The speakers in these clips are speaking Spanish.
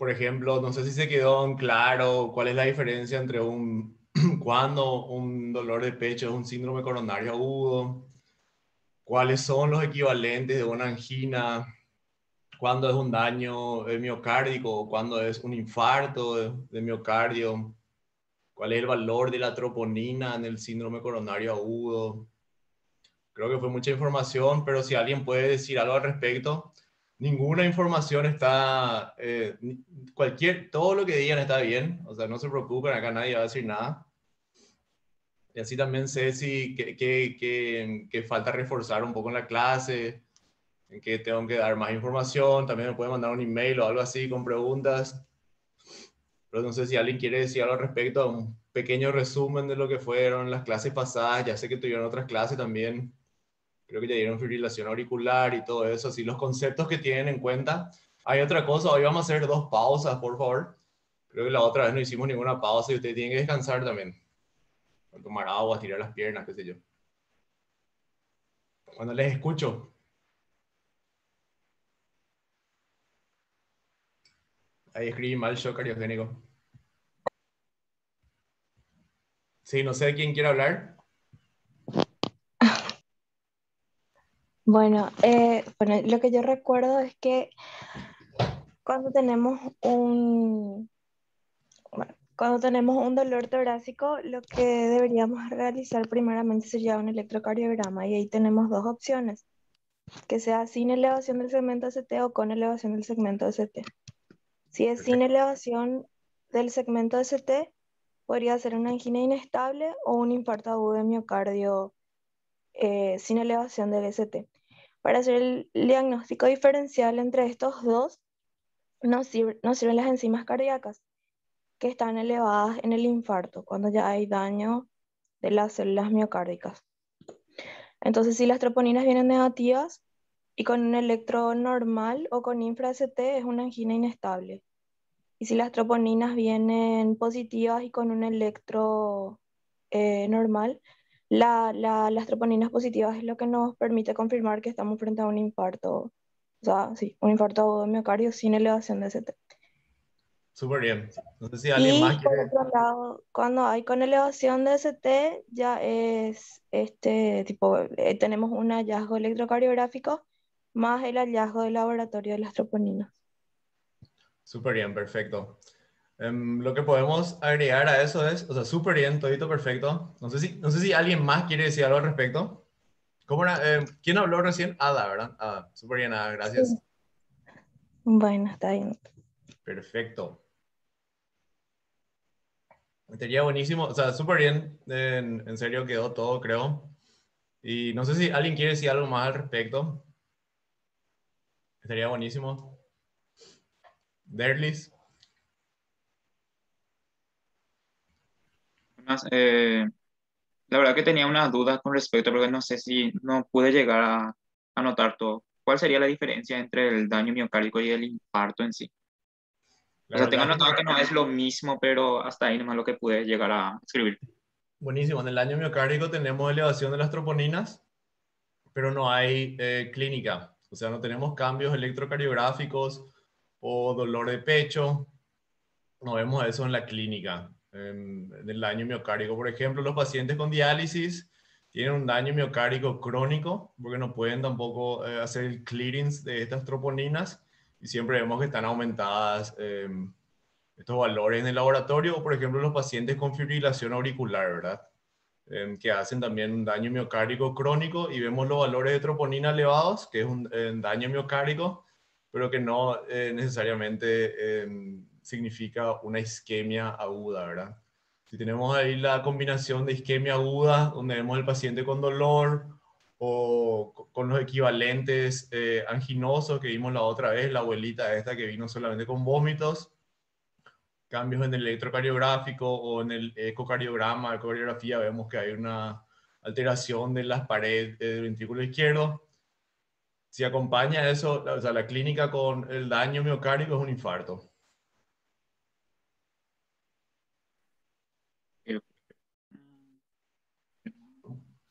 Por ejemplo, no sé si se quedó en claro cuál es la diferencia entre cuando un dolor de pecho es un síndrome coronario agudo, cuáles son los equivalentes de una angina, cuándo es un daño miocárdico, cuándo es un infarto de miocardio, cuál es el valor de la troponina en el síndrome coronario agudo. Creo que fue mucha información, pero si alguien puede decir algo al respecto, ninguna información está, todo lo que digan está bien, o sea, no se preocupen, acá nadie va a decir nada. Y así también sé si que falta reforzar un poco en la clase, en que tengo que dar más información, también me pueden mandar un email o algo así con preguntas, pero no sé si alguien quiere decir algo al respecto, un pequeño resumen de lo que fueron las clases pasadas, ya sé que tuvieron otras clases también. Creo que ya dieron fibrilación auricular y todo eso, así los conceptos que tienen en cuenta. Hay otra cosa, hoy vamos a hacer 2 pausas, por favor. Creo que la otra vez no hicimos ninguna pausa y ustedes tienen que descansar también. Tomar agua, tirar las piernas, qué sé yo. Cuando les escucho, ahí escribí mal shock cariogénico. Sí, no sé quién quiere hablar. Bueno, lo que yo recuerdo es que cuando tenemos cuando tenemos un dolor torácico, lo que deberíamos realizar primeramente sería un electrocardiograma y ahí tenemos dos opciones, que sea sin elevación del segmento ST o con elevación del segmento ST. Si es sin Perfecto. elevación del segmento ST, podría ser una angina inestable o un infarto agudo de miocardio sin elevación del ST. Para hacer el diagnóstico diferencial entre estos dos, nos sirven las enzimas cardíacas, que están elevadas en el infarto, cuando ya hay daño de las células miocárdicas. Entonces, si las troponinas vienen negativas y con un electro normal o con infra-ST, es una angina inestable. Y si las troponinas vienen positivas y con un electro normal, las troponinas positivas es lo que nos permite confirmar que estamos frente a un infarto, o sea, sí, un infarto agudo de miocardio sin elevación de ST. Súper bien. No sé si alguien más Y por quiere. otro lado, cuando hay con elevación de ST, ya es este tipo, tenemos un hallazgo electrocardiográfico más el hallazgo de laboratorio de las troponinas. Súper bien, perfecto. Lo que podemos agregar a eso es, o sea, súper bien, todito perfecto. No sé si alguien más quiere decir algo al respecto. ¿Cómo era? ¿Quién habló recién? Ada, ¿verdad? Ada, súper bien, Ada, gracias. Sí. Bueno, está bien. Perfecto. Estaría buenísimo, o sea, súper bien, en serio quedó todo, creo. Y no sé si alguien quiere decir algo más al respecto. Estaría buenísimo. Derlis. Unas, la verdad que tenía unas dudas con respecto, porque no sé si no pude llegar a anotar todo. ¿Cuál sería la diferencia entre el daño miocárdico y el infarto en sí? O sea, Claro, tengo anotado que no es lo mismo, pero hasta ahí nomás lo que pude llegar a escribir. buenísimo. En el daño miocárdico tenemos elevación de las troponinas, pero no hay clínica. O sea, no tenemos cambios electrocardiográficos o dolor de pecho. No vemos eso en la clínica. En el daño miocárdico, por ejemplo, los pacientes con diálisis tienen un daño miocárdico crónico porque no pueden tampoco hacer el clearance de estas troponinas y siempre vemos que están aumentadas estos valores en el laboratorio o, por ejemplo, los pacientes con fibrilación auricular, ¿verdad? Que hacen también un daño miocárdico crónico y vemos los valores de troponina elevados, que es un daño miocárdico, pero que no necesariamente significa una isquemia aguda, ¿verdad? Si tenemos ahí la combinación de isquemia aguda, donde vemos el paciente con dolor o con los equivalentes anginosos que vimos la otra vez, la abuelita esta que vino solamente con vómitos, cambios en el electrocardiográfico o en el ecocardiograma, ecografía, vemos que hay una alteración de las paredes del ventrículo izquierdo. Si acompaña eso, o sea, la clínica con el daño miocárdico es un infarto.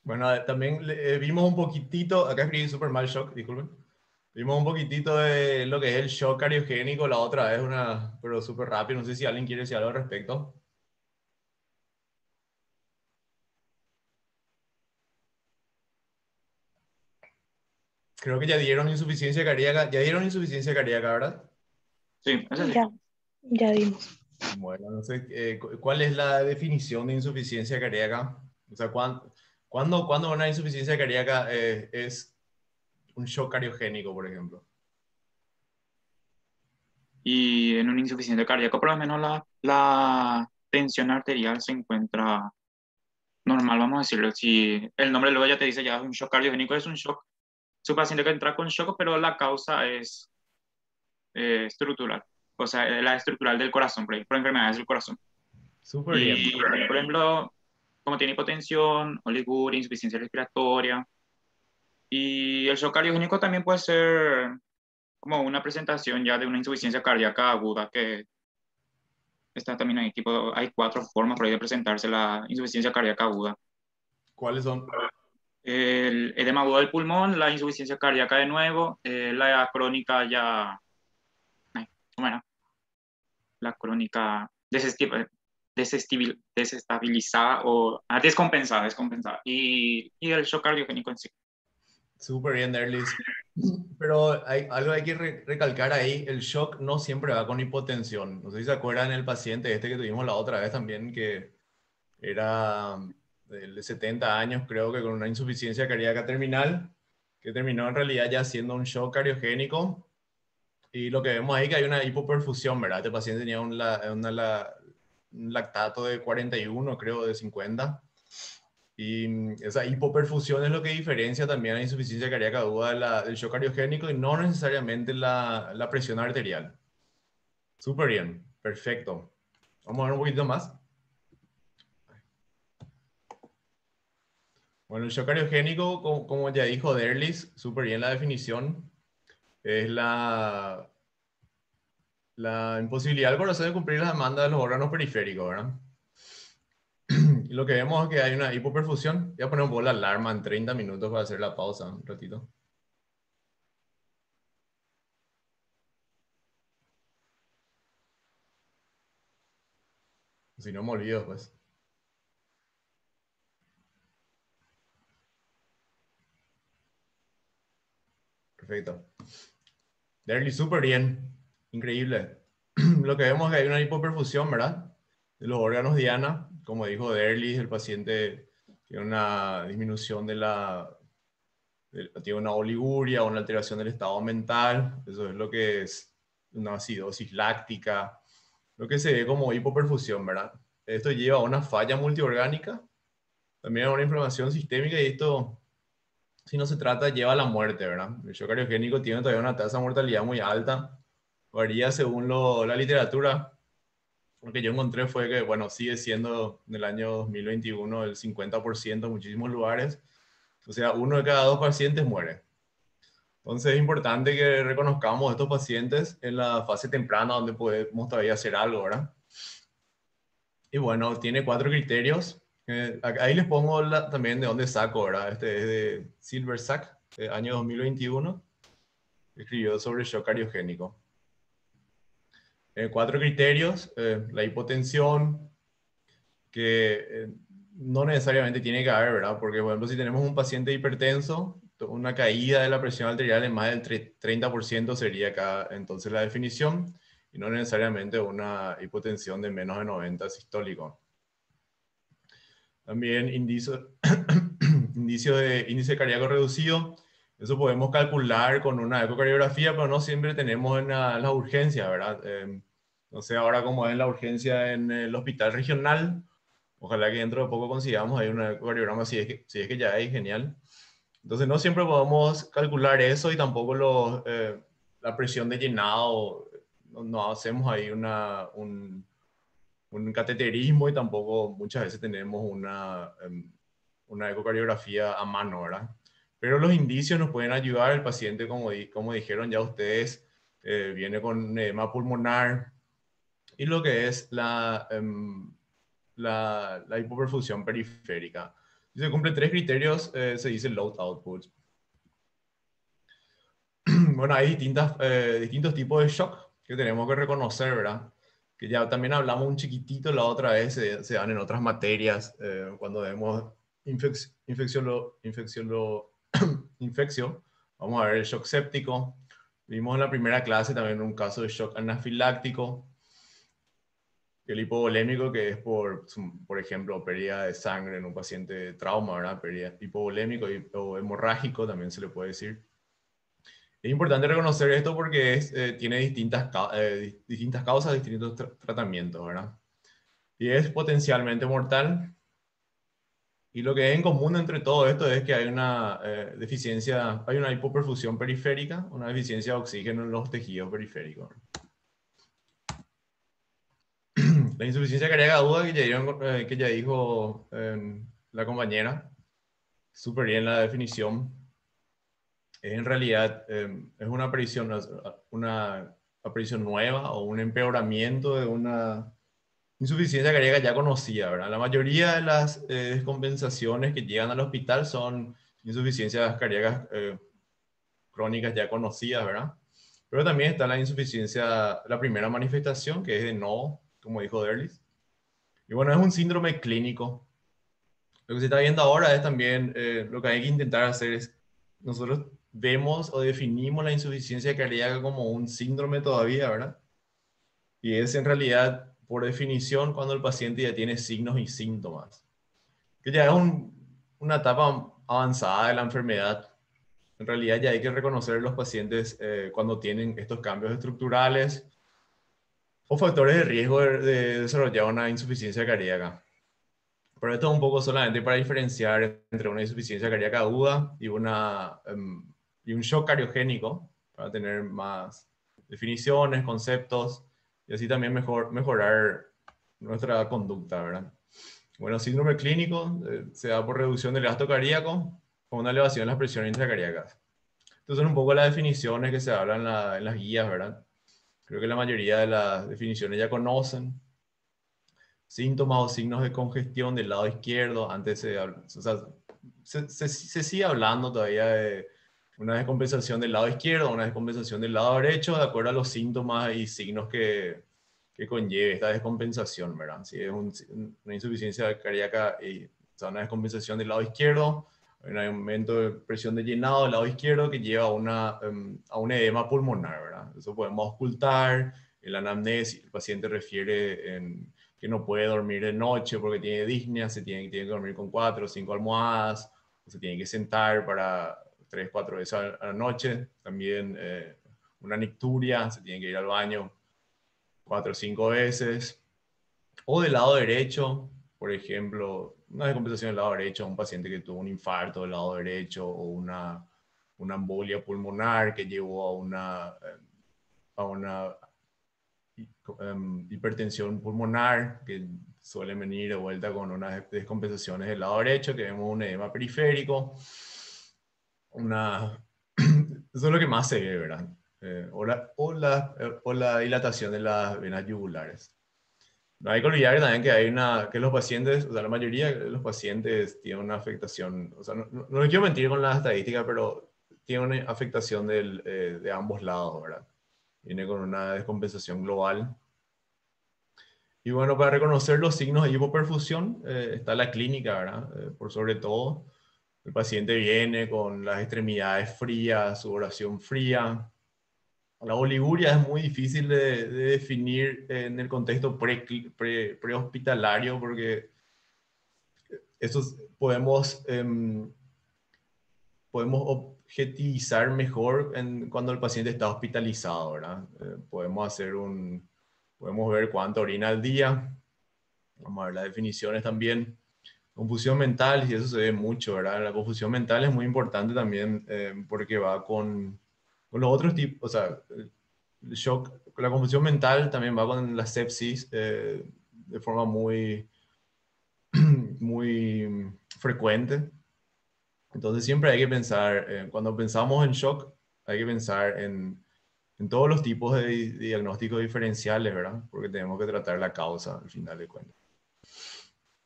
Bueno, también vimos un poquitito, acá escribí super mal shock, disculpen. Vimos un poquitito de lo que es el shock cariogénico la otra vez, pero súper rápido. No sé si alguien quiere decir algo al respecto. Creo que ya dieron insuficiencia cardíaca. Ya dieron insuficiencia cardíaca, ¿verdad? Sí, eso sí. Ya dimos. Bueno, no sé, ¿cuál es la definición de insuficiencia cardíaca? O sea, ¿cuándo una insuficiencia cardíaca es un shock cariogénico, por ejemplo? Y en un insuficiente cardíaco, por lo menos la tensión arterial se encuentra normal, vamos a decirlo. Si el nombre luego ya te dice ya es un shock cardiogénico, es un shock. Su paciente que entra con shock, pero la causa es estructural. O sea, la estructural del corazón, por enfermedades del corazón. Súper bien. Y, por ejemplo, como tiene hipotensión, oliguria, insuficiencia respiratoria. Y el shock cardiogénico también puede ser como una presentación ya de una insuficiencia cardíaca aguda, que está también ahí, tipo, hay 4 formas por ahí de presentarse la insuficiencia cardíaca aguda. ¿Cuáles son? El edema agudo del pulmón, la insuficiencia cardíaca de nuevo, la crónica ya, ay, bueno, la crónica desestabilizada o descompensada, y el shock cardiogénico en sí. Súper bien, Derlis. Pero hay algo hay que recalcar ahí, el shock no siempre va con hipotensión. No sé si se acuerdan el paciente este que tuvimos la otra vez también, que era de 70 años, creo que con una insuficiencia cardíaca terminal, que terminó en realidad ya siendo un shock cardiogénico. Y lo que vemos ahí que hay una hipoperfusión, ¿verdad? Este paciente tenía un lactato de 41, creo, de 50. Y esa hipoperfusión es lo que diferencia también la insuficiencia cardíaca aguda del shock cardiogénico y no necesariamente la presión arterial. Súper bien, perfecto. Vamos a ver un poquito más. Bueno, el shock cardiogénico, como ya dijo Derlis, súper bien la definición, es la imposibilidad del corazón de cumplir las demandas de los órganos periféricos, ¿verdad? Y lo que vemos es que hay una hipoperfusión. Voy a poner un poco la alarma en 30 minutos para hacer la pausa un ratito. Si no me olvido después. Perfecto. Derly, súper bien. Increíble. Lo que vemos es que hay una hipoperfusión, ¿verdad? De los órganos diana. Como dijo Derly, el paciente tiene una disminución tiene una oliguria, una alteración del estado mental. Eso es lo que es una acidosis láctica. Lo que se ve como hipoperfusión, ¿verdad? Esto lleva a una falla multiorgánica, también a una inflamación sistémica y esto, si no se trata, lleva a la muerte, ¿verdad? El shock cariogénico tiene todavía una tasa de mortalidad muy alta, varía según la literatura. Lo que yo encontré fue que, bueno, sigue siendo en el año 2021 el 50% en muchísimos lugares. O sea, 1 de cada 2 pacientes muere. Entonces es importante que reconozcamos a estos pacientes en la fase temprana donde podemos todavía hacer algo, ¿verdad? Y bueno, tiene 4 criterios. Ahí les pongo también de dónde saco, ¿verdad? Este es de Silversack, año 2021. Escribió sobre shock cariogénico. 4 criterios, la hipotensión, que no necesariamente tiene que haber, ¿verdad? Porque, por ejemplo, si tenemos un paciente hipertenso, una caída de la presión arterial en más del 30% sería acá entonces la definición, y no necesariamente una hipotensión de menos de 90 sistólico. También índice cardíaco reducido. Eso podemos calcular con una ecocardiografía, pero no siempre tenemos en la urgencia, ¿verdad? No sé ahora cómo es la urgencia en el hospital regional. Ojalá que dentro de poco consigamos ahí un ecocardiograma, si es que ya hay, genial. Entonces no siempre podemos calcular eso y tampoco la presión de llenado. No hacemos ahí un cateterismo y tampoco muchas veces tenemos una ecocardiografía a mano, ¿verdad? Pero los indicios nos pueden ayudar. El paciente, como dijeron ya ustedes, viene con edema pulmonar y lo que es la hipoperfusión periférica. Si se cumplen 3 criterios, se dice load output. Bueno, hay distintos tipos de shock que tenemos que reconocer, ¿verdad? Que ya también hablamos un chiquitito la otra vez, se dan en otras materias, cuando vemos infección, vamos a ver el shock séptico. Vimos en la primera clase también un caso de shock anafiláctico, el hipovolémico, que es por ejemplo, pérdida de sangre en un paciente de trauma, ¿verdad? Pérdida hipovolémico o hemorrágico también se le puede decir. Es importante reconocer esto porque tiene distintas causas, distintos tratamientos, ¿verdad? Y es potencialmente mortal. Y lo que es en común entre todo esto es que hay una deficiencia, hay una hipoperfusión periférica, una deficiencia de oxígeno en los tejidos periféricos. La insuficiencia cardíaca aguda que ya dijo la compañera, súper bien la definición. En realidad es una aparición nueva o un empeoramiento de una insuficiencia cardíaca ya conocida, ¿verdad? La mayoría de las descompensaciones que llegan al hospital son insuficiencias cardíacas crónicas ya conocidas, ¿verdad? Pero también está la insuficiencia, la primera manifestación, que es de no, como dijo Derlis. Y bueno, es un síndrome clínico. Lo que se está viendo ahora es también, lo que hay que intentar hacer es, nosotros vemos o definimos la insuficiencia cardíaca como un síndrome todavía, ¿verdad? Y es en realidad, por definición, cuando el paciente ya tiene signos y síntomas, que ya es una etapa avanzada de la enfermedad. En realidad ya hay que reconocer los pacientes cuando tienen estos cambios estructurales o factores de riesgo de desarrollar una insuficiencia cardíaca. Pero esto es un poco solamente para diferenciar entre una insuficiencia cardíaca aguda y un shock cardiogénico, para tener más definiciones, conceptos, y así también mejorar nuestra conducta, ¿verdad? Bueno, síndrome clínico se da por reducción del gasto cardíaco con una elevación en las presiones intracardíacas. Estas son un poco las definiciones que se hablan en las guías, ¿verdad? Creo que la mayoría de las definiciones ya conocen. Síntomas o signos de congestión del lado izquierdo. Antes o sea, se sigue hablando todavía de una descompensación del lado izquierdo, una descompensación del lado derecho, de acuerdo a los síntomas y signos que conlleve esta descompensación, ¿verdad? Si es una insuficiencia cardíaca y o sea, una descompensación del lado izquierdo, hay un aumento de presión de llenado del lado izquierdo que lleva a un edema pulmonar, ¿verdad? Eso podemos ocultar. En la anamnesis, el paciente refiere que no puede dormir de noche porque tiene disnea, tiene que dormir con 4 o 5 almohadas, o se tiene que sentar para 3, 4 veces a la noche. También una nicturia, se tiene que ir al baño 4 o 5 veces. O del lado derecho, por ejemplo, una descompensación del lado derecho, un paciente que tuvo un infarto del lado derecho o una embolia pulmonar que llevó a una hipertensión pulmonar, que suele venir de vuelta con unas descompensaciones del lado derecho, que vemos un edema periférico, eso es lo que más se ve, ¿verdad? O la dilatación de las venas yugulares. No hay que olvidar también que los pacientes, o sea, la mayoría de los pacientes tienen una afectación, o sea, no les quiero mentir con las estadísticas, pero tienen una afectación de ambos lados, ¿verdad? Viene con una descompensación global. Y bueno, para reconocer los signos de hipoperfusión está la clínica, ¿verdad? Por sobre todo, el paciente viene con las extremidades frías, sudoración fría. La oliguria es muy difícil de definir en el contexto prehospitalario porque podemos, podemos objetivizar mejor cuando el paciente está hospitalizado, ¿verdad? Podemos ver cuánto orina al día. Vamos a ver las definiciones también. Confusión mental, y eso se ve mucho, ¿verdad? La confusión mental es muy importante también porque va con los otros tipos, o sea, el shock, la confusión mental también va con la sepsis de forma muy frecuente. Entonces siempre hay que pensar, cuando pensamos en shock, hay que pensar en todos los tipos de diagnósticos diferenciales, ¿verdad? Porque tenemos que tratar la causa al final de cuentas.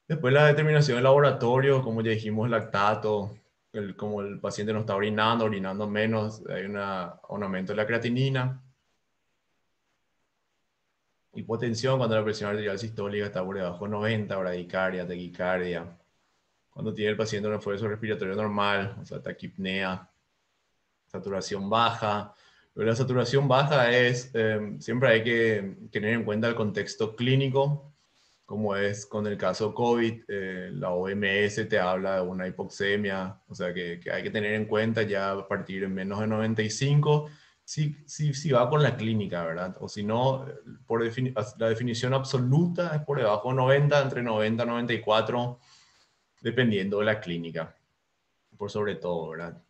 Después la determinación del laboratorio, como ya dijimos, lactato, como el paciente no está orinando menos, hay un aumento de la creatinina. Hipotensión, cuando la presión arterial sistólica está por debajo de 90, bradicardia, taquicardia. Cuando tiene el paciente un esfuerzo respiratorio normal, o sea, taquipnea. Saturación baja. Pero la saturación baja es, siempre hay que tener en cuenta el contexto clínico, como es con el caso COVID, la OMS te habla de una hipoxemia, o sea que hay que tener en cuenta ya a partir de menos de 95, si va con la clínica, ¿verdad? O si no, la definición absoluta es por debajo de 90, entre 90 y 94, dependiendo de la clínica, por sobre todo, ¿verdad?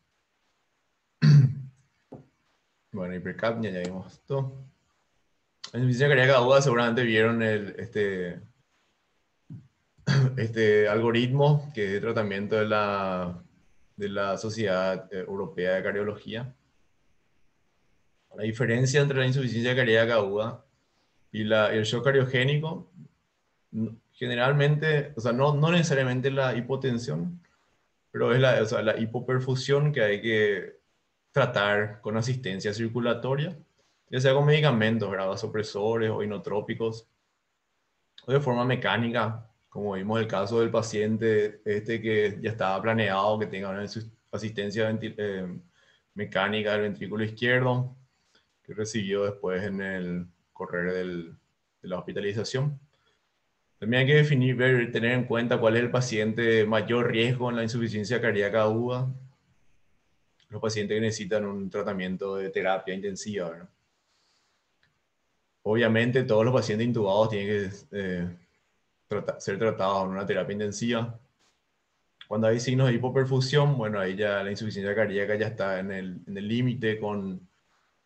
Bueno, hipercapnia, ya vimos esto. En insuficiencia cardíaca aguda seguramente vieron este algoritmo que es de tratamiento de la Sociedad Europea de Cardiología. La diferencia entre la insuficiencia cardíaca aguda y el shock cardiogénico, generalmente, o sea, no necesariamente la hipotensión, pero es o sea, la hipoperfusión que hay que tratar con asistencia circulatoria, ya sea con medicamentos, ¿verdad? Vasopresores o inotrópicos, o de forma mecánica, como vimos el caso del paciente este que ya estaba planeado que tenga una asistencia mecánica del ventrículo izquierdo, que recibió después en el correr de la hospitalización. También hay que definir, tener en cuenta cuál es el paciente de mayor riesgo en la insuficiencia cardíaca aguda, los pacientes que necesitan un tratamiento de terapia intensiva, ¿verdad? Obviamente todos los pacientes intubados tienen que ser tratados en una terapia intensiva. Cuando hay signos de hipoperfusión, bueno, ahí ya la insuficiencia cardíaca ya está en el límite con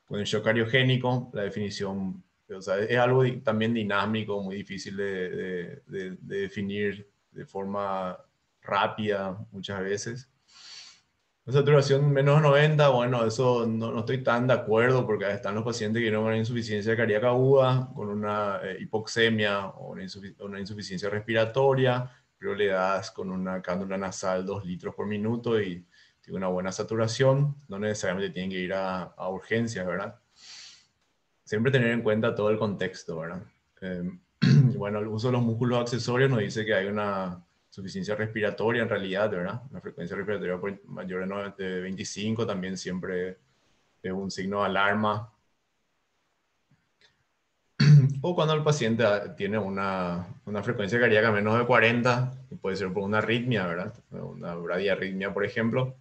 el shock cardiogénico. La definición, o sea, es algo también dinámico, muy difícil de definir de forma rápida muchas veces. La saturación menos de 90, bueno, eso no estoy tan de acuerdo porque están los pacientes que tienen una insuficiencia cardíaca aguda, con una hipoxemia o una insuficiencia respiratoria, pero le das con una cánula nasal 2 litros por minuto y tiene una buena saturación, no necesariamente tienen que ir a urgencias, ¿verdad? Siempre tener en cuenta todo el contexto, ¿verdad? Bueno, el uso de los músculos accesorios nos dice que hay una suficiencia respiratoria en realidad, ¿verdad? Una frecuencia respiratoria mayor de 25 también siempre es un signo de alarma. O cuando el paciente tiene una frecuencia cardíaca menos de 40, que puede ser por una arritmia, ¿verdad? Una bradiarritmia, por ejemplo.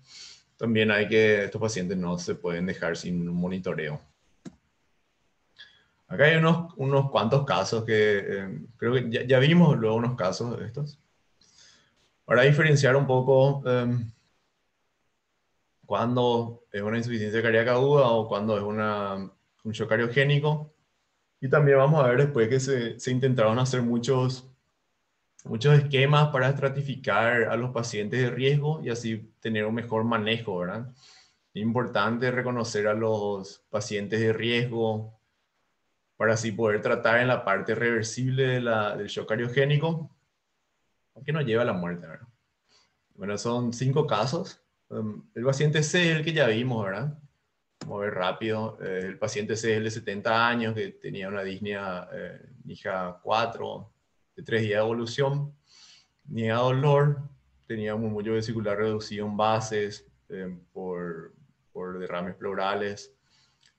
También estos pacientes no se pueden dejar sin un monitoreo. Acá hay unos cuantos casos que creo que ya vimos luego unos casos de estos. Para diferenciar un poco cuándo es una insuficiencia cardíaca aguda o cuándo es un shock cardiogénico. Y también vamos a ver después que se intentaron hacer muchos esquemas para estratificar a los pacientes de riesgo y así tener un mejor manejo, ¿verdad? Es importante reconocer a los pacientes de riesgo para así poder tratar en la parte reversible del shock cardiogénico, que nos lleva a la muerte, ¿verdad? Bueno, son 5 casos. El paciente C es el que ya vimos, ¿verdad? Vamos a ver rápido. El paciente C es el de 70 años, que tenía una disnea NIJA 4, de 3 días de evolución. Tenía dolor, tenía un murmullo vesicular reducido en bases por derrames pleurales.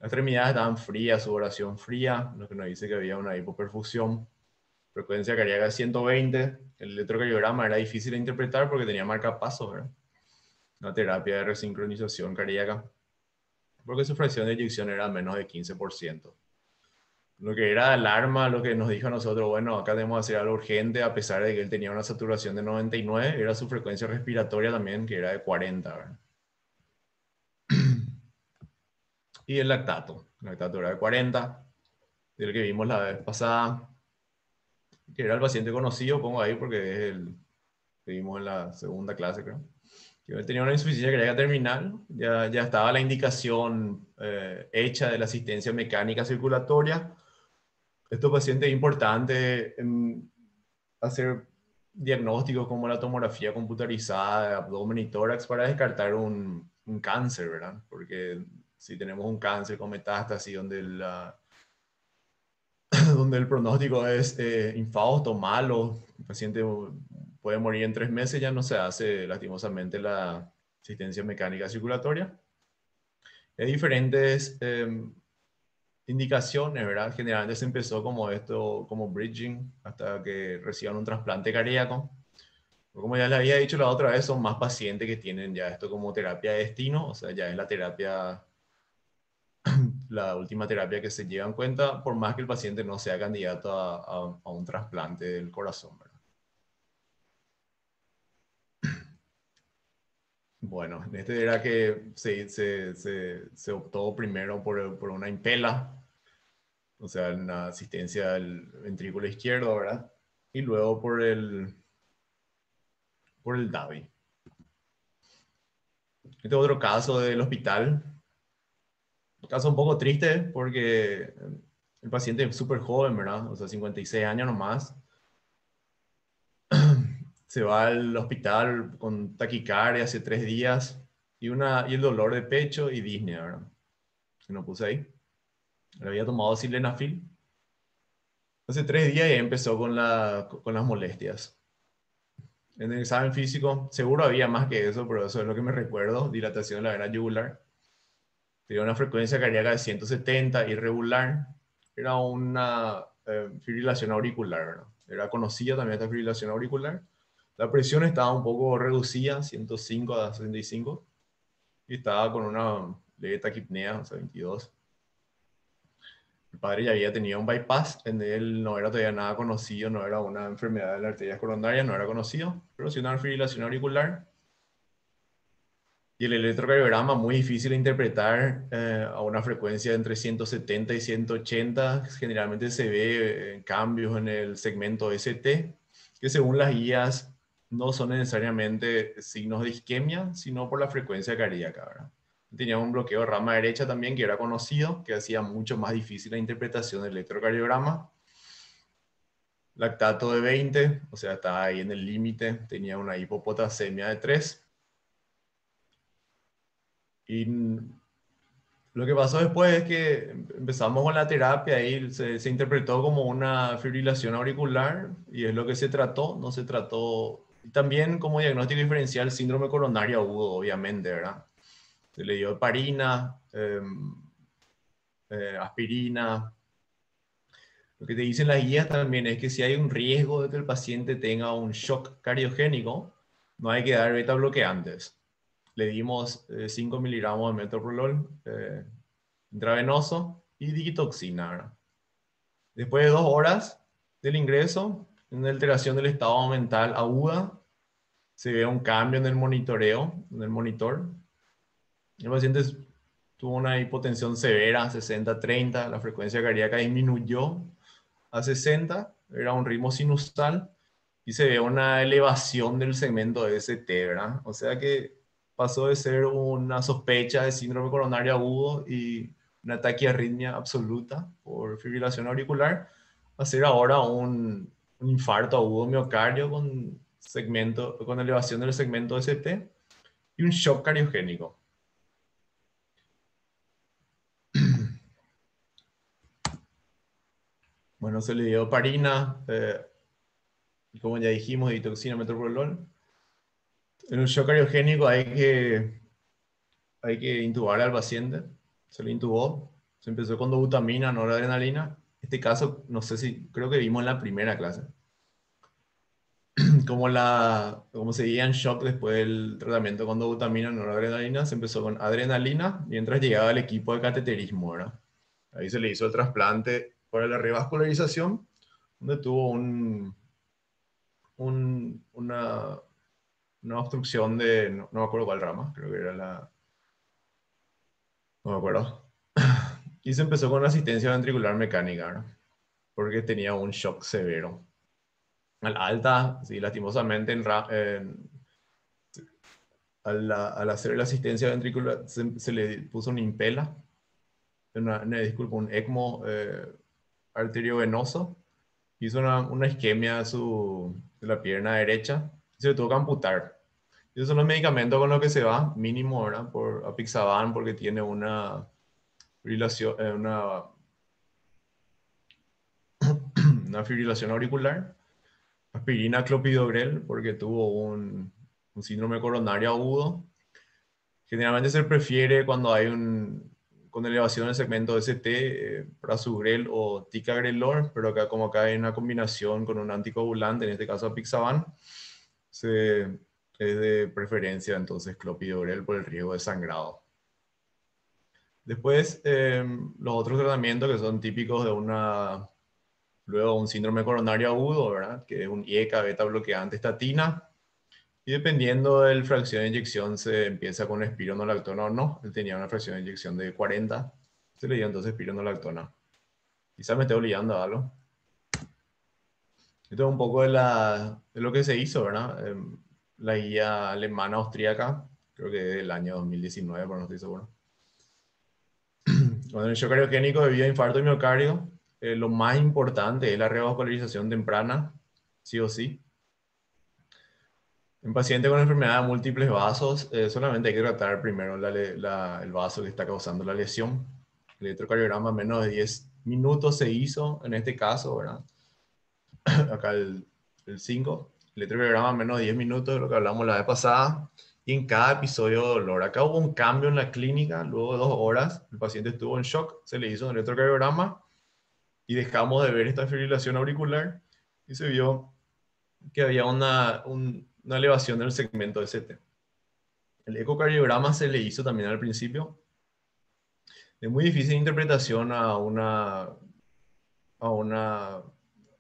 Las extremidades estaban frías, sudoración fría, lo que nos dice que había una hipoperfusión. Frecuencia cardíaca de 120. El electrocardiograma era difícil de interpretar porque tenía marcapasos, ¿verdad? Una terapia de resincronización cardíaca, porque su fracción de eyección era menos de 15%. Lo que era alarma, lo que nos dijo a nosotros, bueno, acá tenemos que hacer algo urgente, a pesar de que él tenía una saturación de 99, era su frecuencia respiratoria también, que era de 40, ¿verdad? Y el lactato era de 40, del que vimos la vez pasada, que era el paciente conocido, pongo ahí porque es el que vimos en la segunda clase, creo. Que tenía una insuficiencia cardíaca terminal, ya estaba la indicación hecha de la asistencia mecánica circulatoria. Estos pacientes es importante hacer diagnósticos como la tomografía computarizada de abdomen y tórax para descartar un cáncer, ¿verdad? Porque si tenemos un cáncer con metástasis donde el pronóstico es infausto, malo, el paciente puede morir en 3 meses, ya no se hace lastimosamente la asistencia mecánica circulatoria. Hay diferentes indicaciones, ¿verdad? Generalmente se empezó como esto, como bridging, hasta que reciban un trasplante cardíaco. Como ya les había dicho la otra vez, son más pacientes que tienen ya esto como terapia de destino, o sea, ya es la terapia, la última terapia que se lleva en cuenta, por más que el paciente no sea candidato a un trasplante del corazón, ¿verdad? Bueno, en este era que se optó primero por una impela, o sea, una asistencia del ventrículo izquierdo, ¿verdad? Y luego por el DAVI. Este otro caso del hospital, un caso un poco triste porque el paciente es súper joven, ¿verdad? O sea, 56 años nomás. Se va al hospital con taquicardia hace 3 días y el dolor de pecho y disnea, ¿verdad? Que no puse ahí. Le había tomado sildenafil. Hace 3 días y empezó con las molestias. En el examen físico, seguro había más que eso, pero eso es lo que me recuerdo. Dilatación de la vena yugular. Tenía una frecuencia cardíaca de 170, irregular. Era una fibrilación auricular, ¿verdad? Era conocida también esta fibrilación auricular. La presión estaba un poco reducida, 105 a 65, y estaba con una leve taquipnea, o sea, 22. El padre ya había tenido un bypass, en él no era todavía nada conocido, no era una enfermedad de las arterias coronarias, no era conocido, pero sí una fibrilación auricular. Y el electrocardiograma muy difícil de interpretar a una frecuencia entre 170 y 180. Generalmente se ve cambios en el segmento ST, que según las guías no son necesariamente signos de isquemia, sino por la frecuencia cardíaca, ¿verdad? Tenía un bloqueo de rama derecha también que era conocido, que hacía mucho más difícil la interpretación del electrocardiograma. Lactato de 20, o sea, estaba ahí en el límite, tenía una hipopotasemia de 3. Y lo que pasó después es que empezamos con la terapia y se interpretó como una fibrilación auricular y es lo que se trató, no se trató. Y también como diagnóstico diferencial síndrome coronario agudo, obviamente, ¿verdad? Se le dio heparina, aspirina. Lo que te dicen las guías también es que si hay un riesgo de que el paciente tenga un shock cardiogénico, no hay que dar beta bloqueantes. Le dimos 5 miligramos de metoprolol intravenoso y digitoxina, ¿verdad? Después de 2 horas del ingreso, una alteración del estado mental aguda, se ve un cambio en el monitoreo, en el monitor. El paciente tuvo una hipotensión severa, 60-30, la frecuencia cardíaca disminuyó a 60, era un ritmo sinusal, y se ve una elevación del segmento ST, ¿verdad? O sea que pasó de ser una sospecha de síndrome coronario agudo y una taquiarritmia absoluta por fibrilación auricular a ser ahora un infarto agudo miocardio con elevación del segmento ST y un shock cardiogénico. Bueno, se le dio heparina, y como ya dijimos, ditoxina, metoprolol. En un shock cariogénico hay que intubar al paciente. Se le intubó. Se empezó con dobutamina, noradrenalina. Este caso, no sé si, creo que vimos en la primera clase. Como seguía en shock después del tratamiento con dobutamina, noradrenalina, se empezó con adrenalina mientras llegaba el equipo de cateterismo, ¿verdad? Ahí se le hizo el trasplante para la revascularización, donde tuvo una obstrucción de, no me acuerdo cuál rama, creo que era no me acuerdo. Y se empezó con asistencia ventricular mecánica, ¿no? Porque tenía un shock severo. Al alta, sí, lastimosamente, al hacer la asistencia ventricular se le puso una impela, disculpa, un ECMO arteriovenoso, hizo una isquemia de la pierna derecha y se le tuvo que amputar. Y esos son los medicamentos con los que se va, mínimo, ¿verdad? Por apixaban, porque tiene una una fibrilación auricular. Aspirina, clopidogrel, porque tuvo un síndrome coronario agudo. Generalmente se prefiere cuando hay con elevación del segmento ST, prasugrel o ticagrelor, pero acá como acá hay una combinación con un anticoagulante, en este caso apixaban, es de preferencia entonces clopidogrel por el riesgo de sangrado. Después, los otros tratamientos que son típicos de luego un síndrome coronario agudo, ¿verdad? Que es un IECA, beta bloqueante, estatina. Y dependiendo de la fracción de inyección, se empieza con espironolactona o no. Él tenía una fracción de inyección de 40, se le dio entonces espironolactona. Quizás me esté olvidando de algo. Esto es un poco de lo que se hizo, ¿verdad? La guía alemana austríaca, creo que del año 2019, pero no estoy seguro. Con el shock cariogénico debido a infarto de miocardio, lo más importante es la revascularización temprana, sí o sí. En pacientes con enfermedad de múltiples vasos, solamente hay que tratar primero el vaso que está causando la lesión. El electrocardiograma menos de 10 minutos se hizo en este caso, ¿verdad? Acá el 5. El electrocardiograma menos de 10 minutos, de lo que hablamos la vez pasada. Y en cada episodio de dolor. Acá hubo un cambio en la clínica, luego de 2 horas, el paciente estuvo en shock, se le hizo un electrocardiograma y dejamos de ver esta fibrilación auricular y se vio que había una elevación del segmento ST. El ecocardiograma se le hizo también al principio. Es muy difícil interpretación a una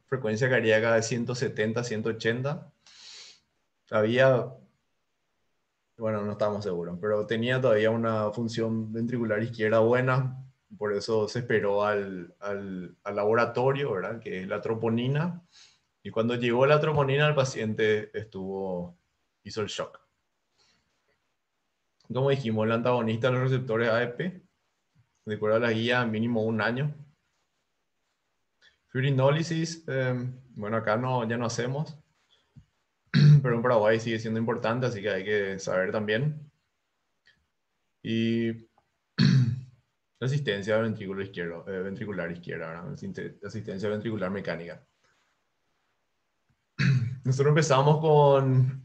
frecuencia cardíaca de 170, 180. Había, bueno, no estamos seguros, pero tenía todavía una función ventricular izquierda buena, por eso se esperó al laboratorio, ¿verdad? Que es la troponina. Y cuando llegó la troponina, el paciente hizo el shock. Como dijimos, el antagonista de los receptores AEP, de acuerdo a la guía, mínimo 1 año. Fibrinólisis, bueno, acá ya no hacemos, pero en Paraguay sigue siendo importante, así que hay que saber también. Y asistencia ventrículo izquierdo, ventricular izquierda, ¿verdad? Asistencia ventricular mecánica. Nosotros empezamos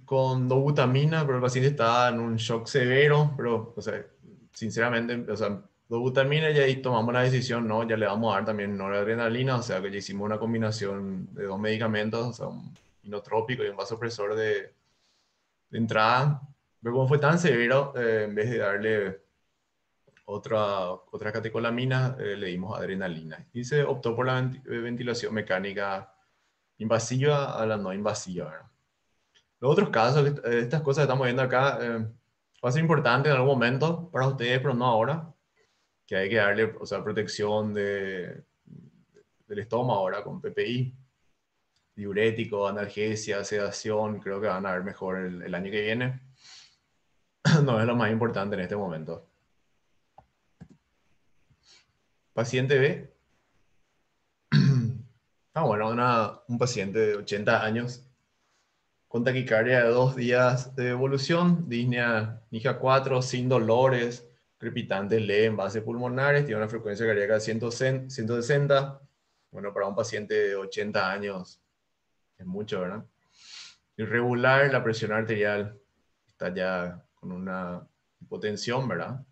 con dobutamina, pero el paciente estaba en un shock severo, pero, o sea, sinceramente, o sea, dobutamina y ahí tomamos la decisión, no, ya le vamos a dar también noradrenalina, o sea, que ya hicimos una combinación de 2 medicamentos, o sea, un inotrópico y un vasopresor de entrada. Pero como fue tan severo, en vez de darle otra catecolamina, le dimos adrenalina. Y se optó por la ventilación mecánica invasiva a la no invasiva, ¿verdad? Los otros casos, estas cosas que estamos viendo acá, va a ser importante en algún momento para ustedes, pero no ahora, que hay que darle, o sea, protección del estómago ahora con PPI, diurético, analgesia, sedación, creo que van a ver mejor el año que viene. No es lo más importante en este momento. Paciente B. Bueno, un paciente de 80 años con taquicardia de 2 días de evolución, disnea NIJA 4, sin dolores, crepitantes leve en bases pulmonares, tiene una frecuencia cardíaca de 160. Bueno, para un paciente de 80 años es mucho, ¿verdad? Irregular, la presión arterial está ya con una hipotensión, ¿verdad?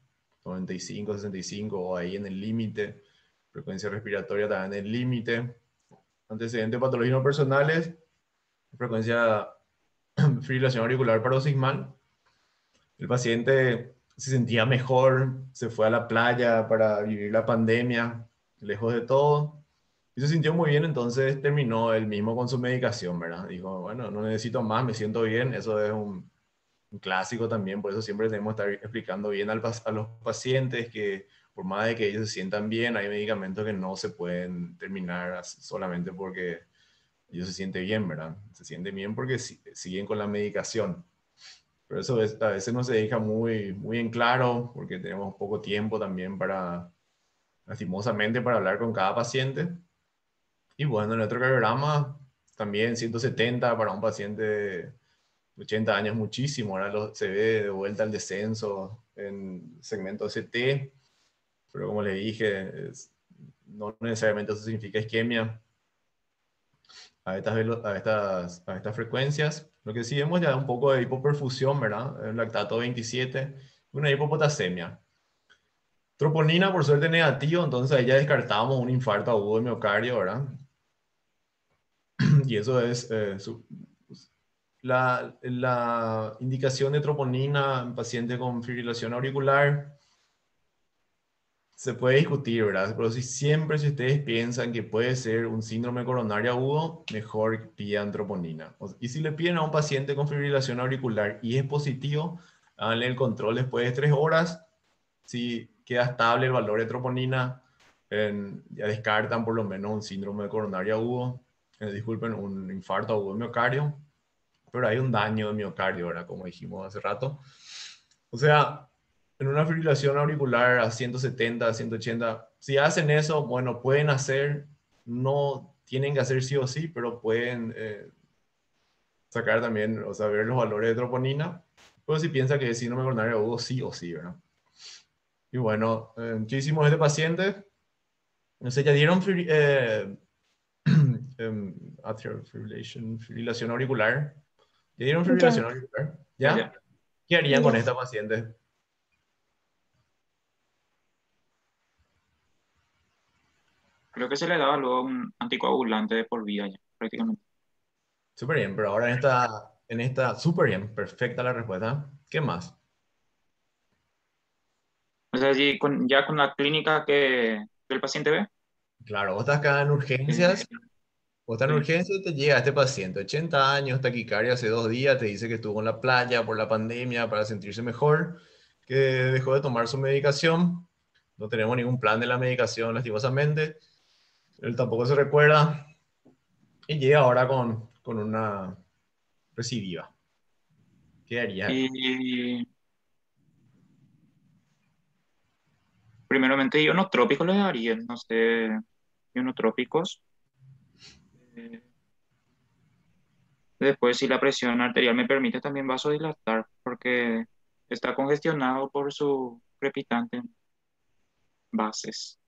95, 65 o ahí en el límite. Frecuencia respiratoria también en el límite. Antecedentes patológicos personales, frecuencia fibrilación auricular paroxismal. El paciente se sentía mejor, se fue a la playa para vivir la pandemia, lejos de todo, y se sintió muy bien, entonces terminó él mismo con su medicación, ¿verdad? Dijo, bueno, no necesito más, me siento bien, eso es un clásico también, por eso siempre tenemos que estar explicando bien a los pacientes que por más de que ellos se sientan bien, hay medicamentos que no se pueden terminar solamente porque ellos se sienten bien, ¿verdad? Se sienten bien porque siguen con la medicación. Pero eso a veces no se deja muy, muy en claro porque tenemos poco tiempo también lastimosamente, para hablar con cada paciente. Y bueno, el electrocardiograma también 170 para un paciente de 80 años, muchísimo. Ahora se ve de vuelta el descenso en segmento ST, pero como le dije, no necesariamente eso significa isquemia a estas frecuencias. Lo que sí vemos ya un poco de hipoperfusión, ¿verdad? El lactato 27, una hipopotasemia. Troponina, por suerte, negativo, entonces ahí ya descartamos un infarto agudo de miocardio, ¿verdad? Y eso es la indicación de troponina en paciente con fibrilación auricular. Se puede discutir, ¿verdad? Pero si ustedes piensan que puede ser un síndrome coronario agudo, mejor pidan troponina. Y si le piden a un paciente con fibrilación auricular y es positivo, háganle el control después de 3 horas. Si queda estable el valor de troponina, ya descartan por lo menos un síndrome coronario agudo, disculpen, un infarto agudo de miocardio, pero hay un daño de miocardio, ¿verdad? Como dijimos hace rato. O sea, en una fibrilación auricular a 170, a 180, si hacen eso, bueno, pueden hacer, no tienen que hacer sí o sí, pero pueden sacar también, o sea, ver los valores de troponina. Pero si piensa que es síndrome coronario agudo, sí o sí, ¿verdad? Y bueno, ¿qué hicimos este paciente? No sé, ya dieron atrial fibrillation, fibrilación auricular. ¿Ya dieron fibrilación Ya, auricular? Ya, ¿Ya? ya. ¿Qué harían con ya. esta paciente? Creo que se le daba luego un anticoagulante de por vida ya, prácticamente. Súper bien, pero ahora súper bien, perfecta la respuesta. ¿Qué más? O sea, ya con la clínica que el paciente ve, Claro, vos estás acá en urgencias, eh, vos estás en sí. urgencias y te llega este paciente, 80 años, taquicardia hace 2 días, te dice que estuvo en la playa por la pandemia para sentirse mejor, que dejó de tomar su medicación, no tenemos ningún plan de la medicación, lastimosamente, él tampoco se recuerda y llega ahora con una recidiva. ¿Qué harías aquí? Y primeramente ionotrópicos les daría, no sé, ionotrópicos. Eh, Después, si la presión arterial me permite, también vasodilatar, porque está congestionado por su crepitante en bases.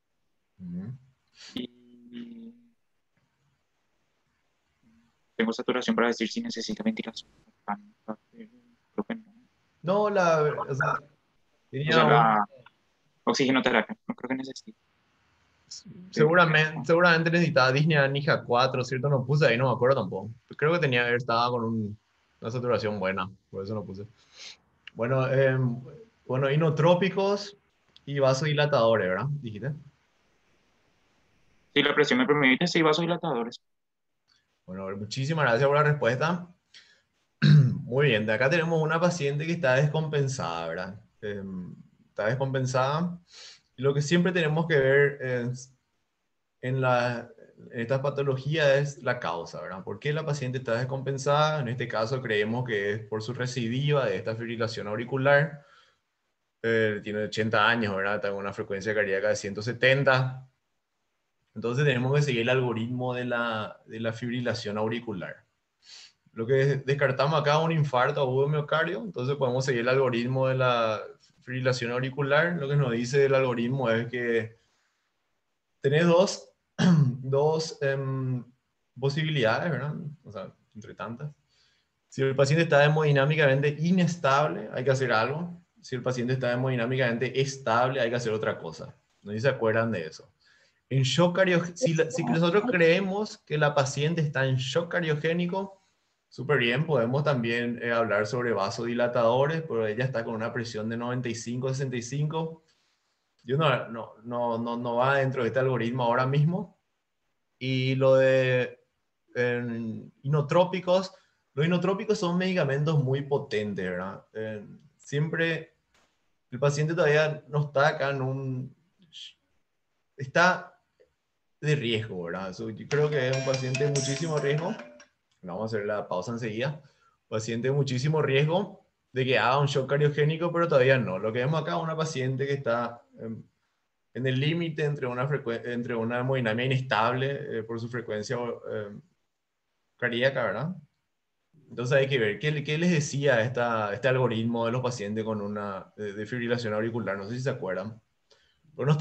Ujú. Y tengo saturación para decir si necesita ventilación. Creo que no. No, o sea, O sea, tenía un. la oxigenoterapia, no creo que necesite. Sí, Seguramente necesitaba Disney Ninja 4, ¿cierto? No puse ahí, no me acuerdo tampoco. Creo que estaba con una saturación buena, por eso no puse. Bueno, bueno, inotrópicos y vasodilatadores, ¿verdad? Dijiste. si la presión me permite, sí, vasodilatadores. Bueno, muchísimas gracias por la respuesta. Muy bien, de acá tenemos una paciente que está descompensada, ¿verdad? Está descompensada. Y lo que siempre tenemos que ver es en esta patología es la causa, ¿verdad? ¿Por qué la paciente está descompensada? En este caso creemos que es por su recidiva de esta fibrilación auricular. Tiene 80 años, ¿verdad? Está con una frecuencia cardíaca de 170. Entonces tenemos que seguir el algoritmo de la fibrilación auricular. Lo que descartamos acá es un infarto agudo de miocardio, entonces podemos seguir el algoritmo de la fibrilación auricular. Lo que nos dice el algoritmo es que tenés dos posibilidades, ¿verdad? O sea, entre tantas. Si el paciente está hemodinámicamente inestable, hay que hacer algo. Si el paciente está hemodinámicamente estable, hay que hacer otra cosa. No sé si se acuerdan de eso. En shock si nosotros creemos que la paciente está en shock cariogénico, súper bien, podemos también hablar sobre vasodilatadores, pero ella está con una presión de 95-65. Yo no va dentro de este algoritmo ahora mismo. Y lo de inotrópicos, los inotrópicos son medicamentos muy potentes, ¿verdad? Siempre el paciente todavía no está acá está de riesgo, ¿verdad? Yo creo que es un paciente de muchísimo riesgo. Vamos a hacer la pausa enseguida. Paciente de muchísimo riesgo de que haga un shock cariogénico, pero todavía no. Lo que vemos acá es una paciente que está en el límite entre una hemodinamia inestable por su frecuencia cardíaca, ¿verdad? Entonces hay que ver qué les decía este algoritmo de los pacientes con una defibrilación auricular. No sé si se acuerdan. Pero Sí,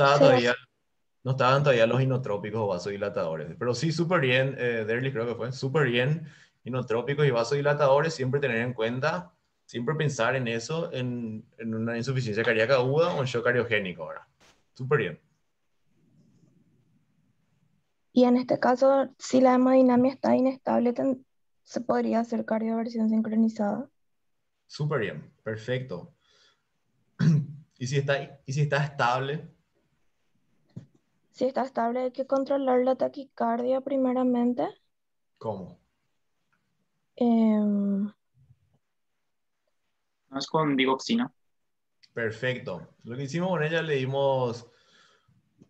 no estaban todavía los inotrópicos o vasodilatadores. Pero sí, súper bien, Derlis creo que fue, súper bien, inotrópicos y vasodilatadores, siempre tener en cuenta, siempre pensar en eso, en una insuficiencia cardíaca aguda o un shock cardiogénico, ¿verdad? Súper bien, y en este caso, si la hemodinamia está inestable, se podría hacer cardioversión sincronizada. súper bien, perfecto. Y si está estable, Si está estable, hay que controlar la taquicardia primeramente. ¿cómo? Em, No es con digoxina. Perfecto. Lo que hicimos con ella, le dimos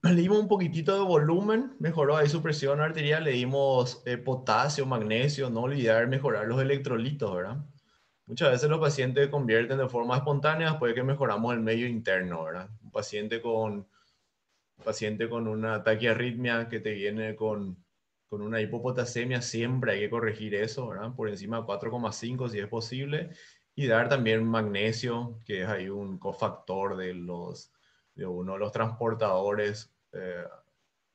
un poquitito de volumen, mejoró ahí su presión arterial, le dimos potasio, magnesio, no olvidar mejorar los electrolitos, ¿verdad? Muchas veces los pacientes convierten de forma espontánea después de que mejoramos el medio interno, ¿verdad? Paciente con una taquiarritmia que te viene con una hipopotasemia, siempre hay que corregir eso, ¿verdad? Por encima de 4,5 si es posible. Y dar también magnesio, que es ahí un cofactor de uno de los transportadores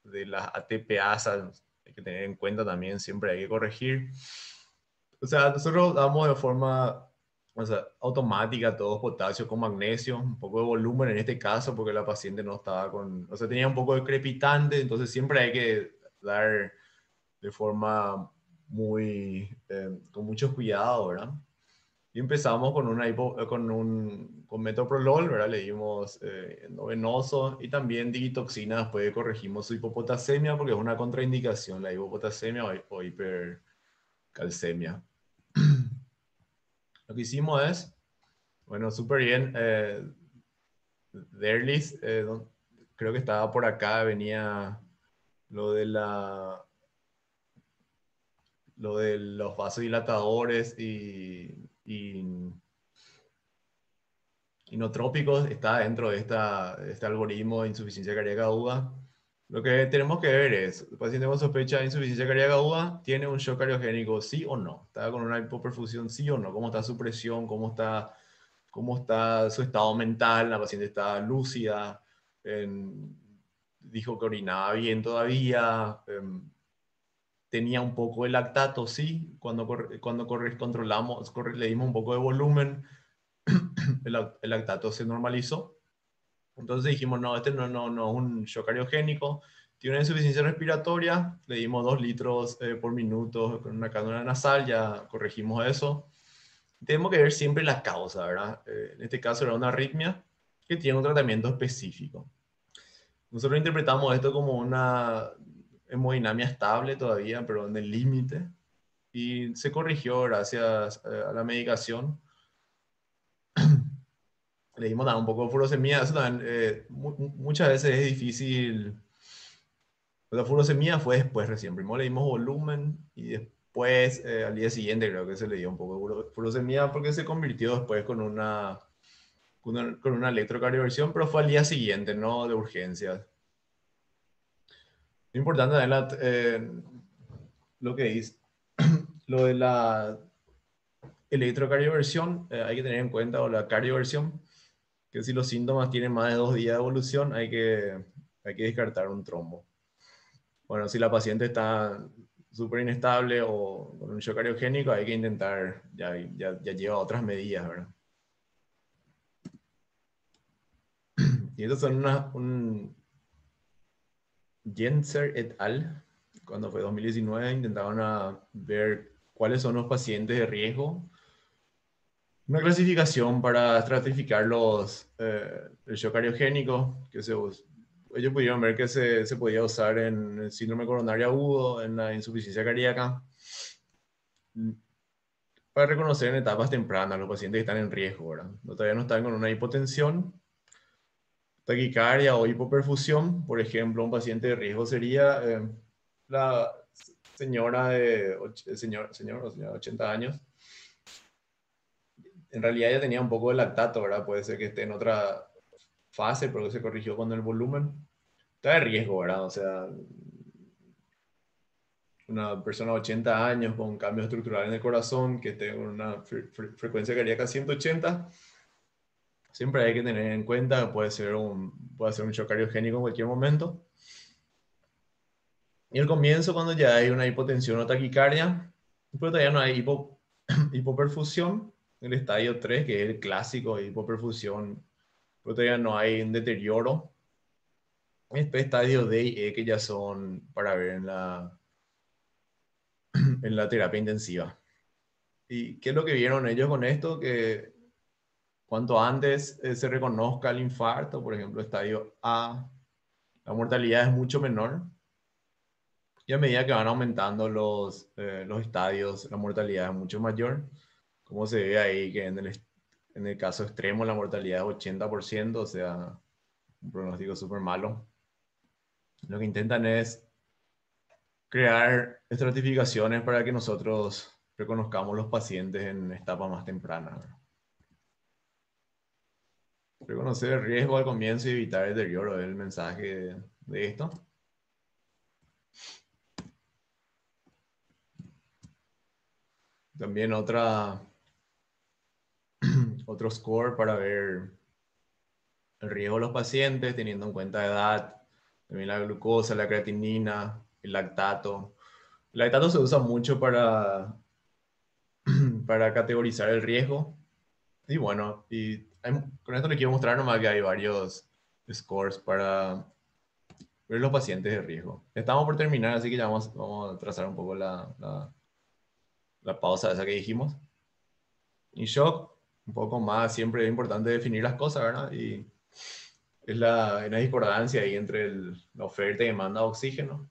de las ATPasa. Hay que tener en cuenta también, siempre hay que corregir. O sea, nosotros damos de forma, o sea, automática todos potasio con magnesio, un poco de volumen en este caso, porque la paciente no estaba con, o sea, tenía un poco de crepitante, entonces siempre hay que dar de forma con mucho cuidado, ¿verdad? Y empezamos con metoprolol, ¿verdad? Le dimos endovenoso y también digitoxina después de corregimos su hipopotasemia, porque es una contraindicación la hipopotasemia o hipercalcemia. Lo que hicimos es, bueno, súper bien. Derlis, creo que estaba por acá, venía lo de lo de los vasodilatadores y inotrópicos, está dentro de este algoritmo de insuficiencia cardíaca aguda. Lo que tenemos que ver es, el paciente con sospecha de insuficiencia cardíaca aguda, ¿tiene un shock cardiogénico sí o no? ¿Está con una hipoperfusión sí o no? ¿Cómo está su presión? ¿Cómo está su estado mental? ¿La paciente está lúcida? Dijo que orinaba bien todavía. Tenía un poco de lactato, sí. Controlamos, le dimos un poco de volumen, el lactato se normalizó. Entonces dijimos, no, este no es un shock cardiogénico. Tiene una insuficiencia respiratoria. Le dimos 2 litros por minuto con una cánula nasal, ya corregimos eso. Tenemos que ver siempre la causa, ¿verdad? En este caso era una arritmia que tiene un tratamiento específico. Nosotros interpretamos esto como una hemodinamia estable todavía, pero en el límite, y se corrigió gracias a la medicación. Le dimos un poco de furosemida, eso también, muchas veces es difícil. La furosemida fue después recién, primero le dimos volumen y después al día siguiente creo que se le dio un poco de furosemida porque se convirtió después con una electrocardioversión, pero fue al día siguiente, no de urgencias. Lo importante es lo que dice, lo de la electrocardioversión, hay que tener en cuenta, o la cardioversión, que si los síntomas tienen más de 2 días de evolución, hay que descartar un trombo. Bueno, si la paciente está súper inestable o con un shock cardiogénico, hay que intentar, ya lleva otras medidas, ¿verdad? Y estos son un Jenser et al. Cuando fue 2019, intentaban ver cuáles son los pacientes de riesgo. Una clasificación para estratificar el shock cardiogénico, ellos pudieron ver que se podía usar en el síndrome coronario agudo, en la insuficiencia cardíaca, para reconocer en etapas tempranas los pacientes que están en riesgo, ¿verdad? Todavía no están con una hipotensión, taquicardia o hipoperfusión. Por ejemplo, un paciente de riesgo sería la señora señor o señora de 80 años. En realidad ya tenía un poco de lactato, ¿verdad? Puede ser que esté en otra fase, pero se corrigió con el volumen. está de riesgo, ¿verdad? O sea, una persona de 80 años con cambios estructurales en el corazón, que tenga una frecuencia cardíaca 180, siempre hay que tener en cuenta que puede ser un shock cardiogénico en cualquier momento. Y al comienzo, cuando ya hay una hipotensión o taquicardia, pero todavía no hay hipoperfusión, el estadio 3, que es el clásico de hipoperfusión, pero todavía no hay un deterioro. Este estadio D y E, que ya son para ver en la terapia intensiva. ¿Y qué es lo que vieron ellos con esto? Que cuanto antes se reconozca el infarto, por ejemplo, estadio A, la mortalidad es mucho menor. Y a medida que van aumentando los estadios, la mortalidad es mucho mayor. Como se ve ahí que en el caso extremo la mortalidad es 80%, o sea, un pronóstico súper malo. Lo que intentan es crear estratificaciones para que nosotros reconozcamos los pacientes en etapa más temprana, ¿verdad? Reconocer el riesgo al comienzo y evitar el deterioro es el mensaje de esto. También otro score para ver el riesgo de los pacientes, teniendo en cuenta edad, también la glucosa, la creatinina, el lactato. El lactato se usa mucho para categorizar el riesgo. Y bueno, con esto le quiero mostrar nomás que hay varios scores para ver los pacientes de riesgo. Estamos por terminar, así que ya vamos a trazar un poco la pausa esa que dijimos. Y shock, un poco más, siempre es importante definir las cosas, ¿verdad? Y es la discordancia ahí entre la oferta y demanda de oxígeno,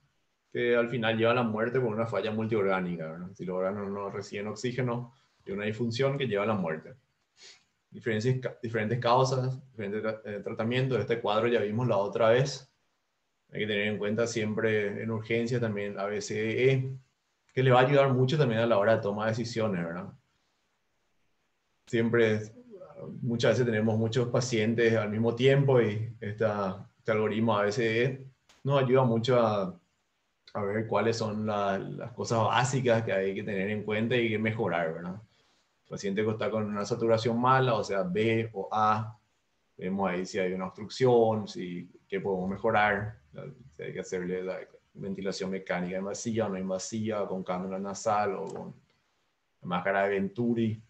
que al final lleva a la muerte por una falla multiorgánica, ¿verdad? Si los órganos no reciben oxígeno, hay una disfunción que lleva a la muerte. Diferentes causas, diferentes tratamientos. Este cuadro ya vimos la otra vez. Hay que tener en cuenta siempre en urgencia también ABCDE, que le va a ayudar mucho también a la hora de toma de decisiones, ¿verdad? Muchas veces tenemos muchos pacientes al mismo tiempo y este algoritmo ABCDE nos ayuda mucho a ver cuáles son las cosas básicas que hay que tener en cuenta y que mejorar, ¿verdad? El paciente que está con una saturación mala, o sea, B o A, vemos ahí si hay una obstrucción, qué podemos mejorar, si hay que hacerle la ventilación mecánica invasiva o no invasiva, con cánula nasal o con máscara de Venturi.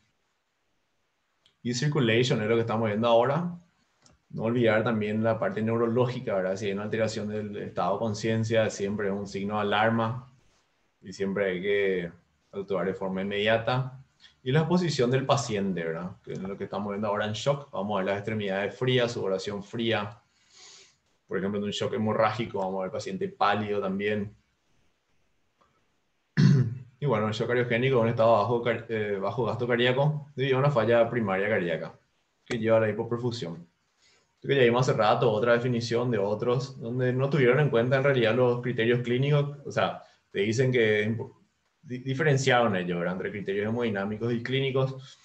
Y circulation es lo que estamos viendo ahora. No olvidar también la parte neurológica, ¿verdad? Si hay una alteración del estado de conciencia, siempre es un signo de alarma y siempre hay que actuar de forma inmediata. Y la exposición del paciente, ¿verdad? Que es lo que estamos viendo ahora en shock. Vamos a ver las extremidades frías, sudoración fría. Por ejemplo, en un shock hemorrágico, vamos a ver paciente pálido también. Y bueno, el shock cardiogénico, un estado bajo gasto cardíaco, debido a una falla primaria cardíaca, que lleva a la hipoperfusión. Que ya vimos hace rato otra definición de otros, donde no tuvieron en cuenta en realidad los criterios clínicos, o sea, te dicen que diferenciaron ellos, ¿verdad? Entre criterios hemodinámicos y clínicos,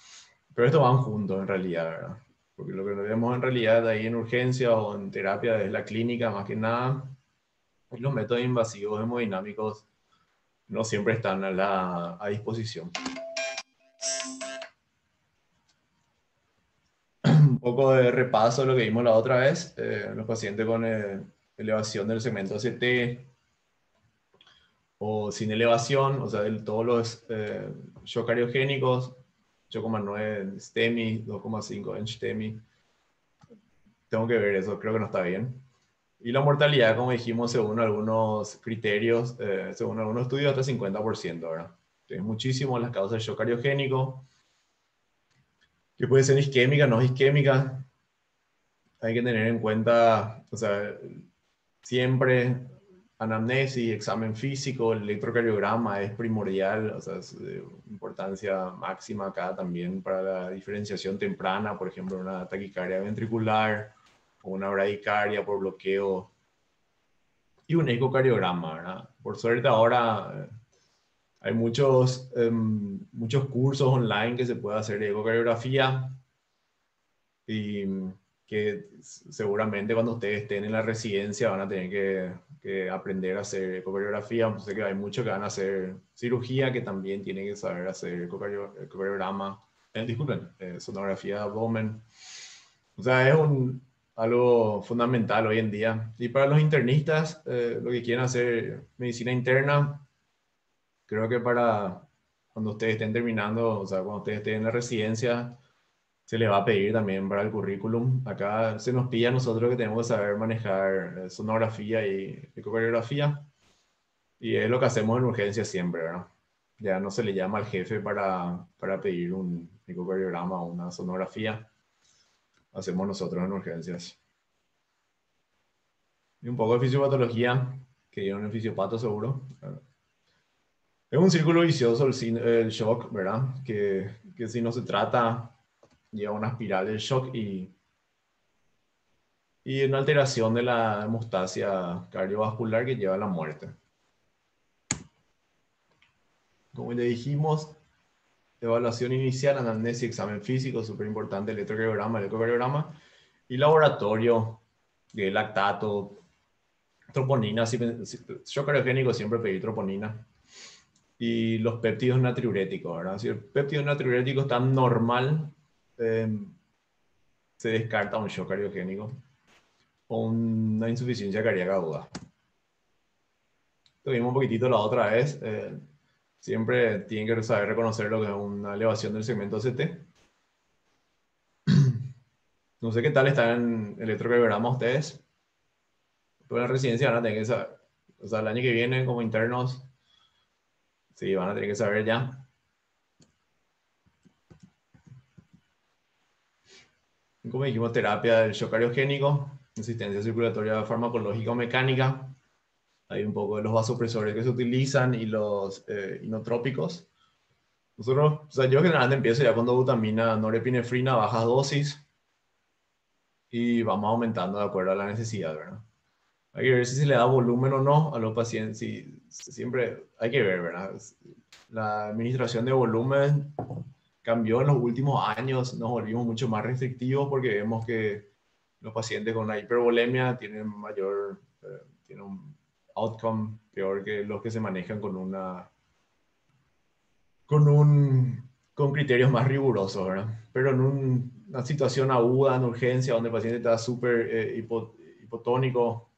pero estos van juntos en realidad, ¿verdad? Porque lo que vemos en realidad ahí en urgencia o en terapia es la clínica más que nada, y los métodos invasivos hemodinámicos no siempre están a disposición. Un poco de repaso de lo que vimos la otra vez, los pacientes con elevación del segmento ACT o sin elevación, o sea, todos los shock cardiogénicos, 8,9 STEMI, 2,5 en STEMI. Tengo que ver eso, creo que no está bien. Y la mortalidad, como dijimos, según algunos criterios, según algunos estudios, hasta 50%, ¿verdad? Es muchísimo las causas de shock cardiogénico, que puede ser isquémica, no isquémica. Hay que tener en cuenta, o sea, siempre anamnesis, examen físico, el electrocardiograma es primordial, o sea, es de importancia máxima acá también para la diferenciación temprana, por ejemplo, una taquicardia ventricular o una bradicardia por bloqueo, y un ecocardiograma, ¿verdad? Por suerte ahora hay muchos cursos online que se puede hacer de ecocardiografía y que seguramente cuando ustedes estén en la residencia van a tener que aprender a hacer ecocardiografía. Sé que hay muchos que van a hacer cirugía que también tienen que saber hacer ecocardiograma, disculpen, sonografía de abdomen. O sea, es algo fundamental hoy en día. Y para los internistas, lo que quieren hacer medicina interna, creo que para cuando ustedes estén terminando, o sea, cuando ustedes estén en la residencia, se les va a pedir también para el currículum. Acá se nos pide a nosotros que tenemos que saber manejar sonografía y ecocardiografía. Y es lo que hacemos en urgencia siempre, ¿verdad? Ya no se le llama al jefe para pedir un ecocardiograma o una sonografía. Hacemos nosotros en urgencias. Y un poco de fisiopatología, que dieron el fisiopato seguro. Es un círculo vicioso el shock, ¿verdad? Que si no se trata, lleva una espiral del shock y una alteración de la hemostasia cardiovascular que lleva a la muerte. Como le dijimos, evaluación inicial, anamnesis, examen físico, súper importante, electrocardiograma, el ecocardiograma, y laboratorio, de lactato, troponina, shock cardiogénico siempre pedir troponina, y los péptidos natriuréticos, ¿verdad? Si el péptido natriurético está normal, se descarta un shock cardiogénico o una insuficiencia cardíaca aguda. Lo vimos un poquitito la otra vez. Siempre tienen que saber reconocer lo que es una elevación del segmento CT. No sé qué tal están en electrocardiograma ustedes, pero en la residencia van a tener que saber. O sea, el año que viene como internos, sí, van a tener que saber ya. Como dijimos, terapia del shock cardiogénico, asistencia circulatoria farmacológica o mecánica. Hay un poco de los vasopresores que se utilizan y los inotrópicos. Nosotros, o sea, yo generalmente empiezo ya con dobutamina, norepinefrina, bajas dosis y vamos aumentando de acuerdo a la necesidad, ¿verdad? Hay que ver si se le da volumen o no a los pacientes. Siempre hay que ver, ¿verdad? La administración de volumen cambió en los últimos años, nos volvimos mucho más restrictivos porque vemos que los pacientes con la hipervolemia tienen tienen un outcome peor que los que se manejan con criterios más rigurosos, ¿verdad? Pero en una situación aguda, en urgencia, donde el paciente está súper hipotónico,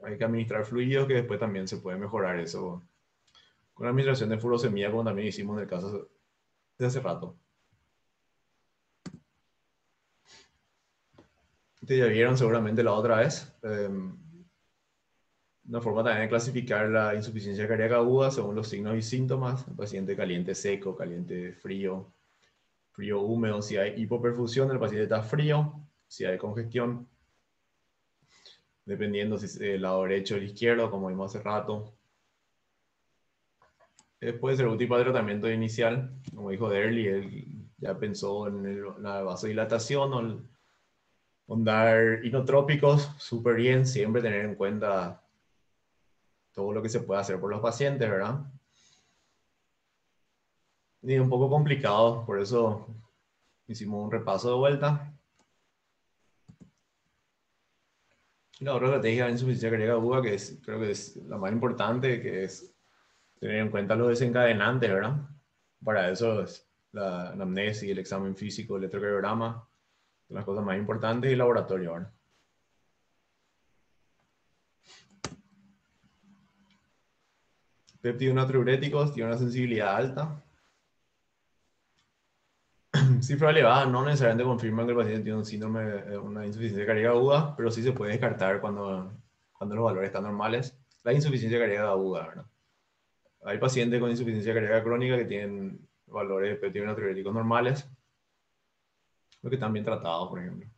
hay que administrar fluidos que después también se puede mejorar eso con la administración de furosemida, como también hicimos en el caso de hace rato. Ustedes ya vieron seguramente la otra vez. Una forma también de clasificar la insuficiencia cardíaca aguda según los signos y síntomas. El paciente caliente seco, caliente frío, frío húmedo. Si hay hipoperfusión, el paciente está frío. Si hay congestión, dependiendo si es el lado derecho o el izquierdo, como vimos hace rato. Puede ser un tipo de tratamiento inicial, como dijo Derli, él ya pensó en la vasodilatación o dar inotrópicos, súper bien, siempre tener en cuenta todo lo que se puede hacer por los pacientes, ¿verdad? Y un poco complicado, por eso hicimos un repaso de vuelta. Y la otra estrategia de insuficiencia cardíaca aguda, creo que es la más importante, que es tener en cuenta los desencadenantes, ¿verdad? Para eso es la anamnesis, el examen físico, el electrocardiograma, son las cosas más importantes, y el laboratorio, ¿verdad? Péptidos natriuréticos tienen una sensibilidad alta. Cifra elevada no necesariamente confirman que el paciente tiene un síndrome, una insuficiencia cardíaca aguda, pero sí se puede descartar cuando los valores están normales. La insuficiencia cardíaca aguda, ¿verdad? Hay pacientes con insuficiencia cardíaca crónica que tienen valores de péptidos natriuréticos normales, los que están bien tratados, por ejemplo.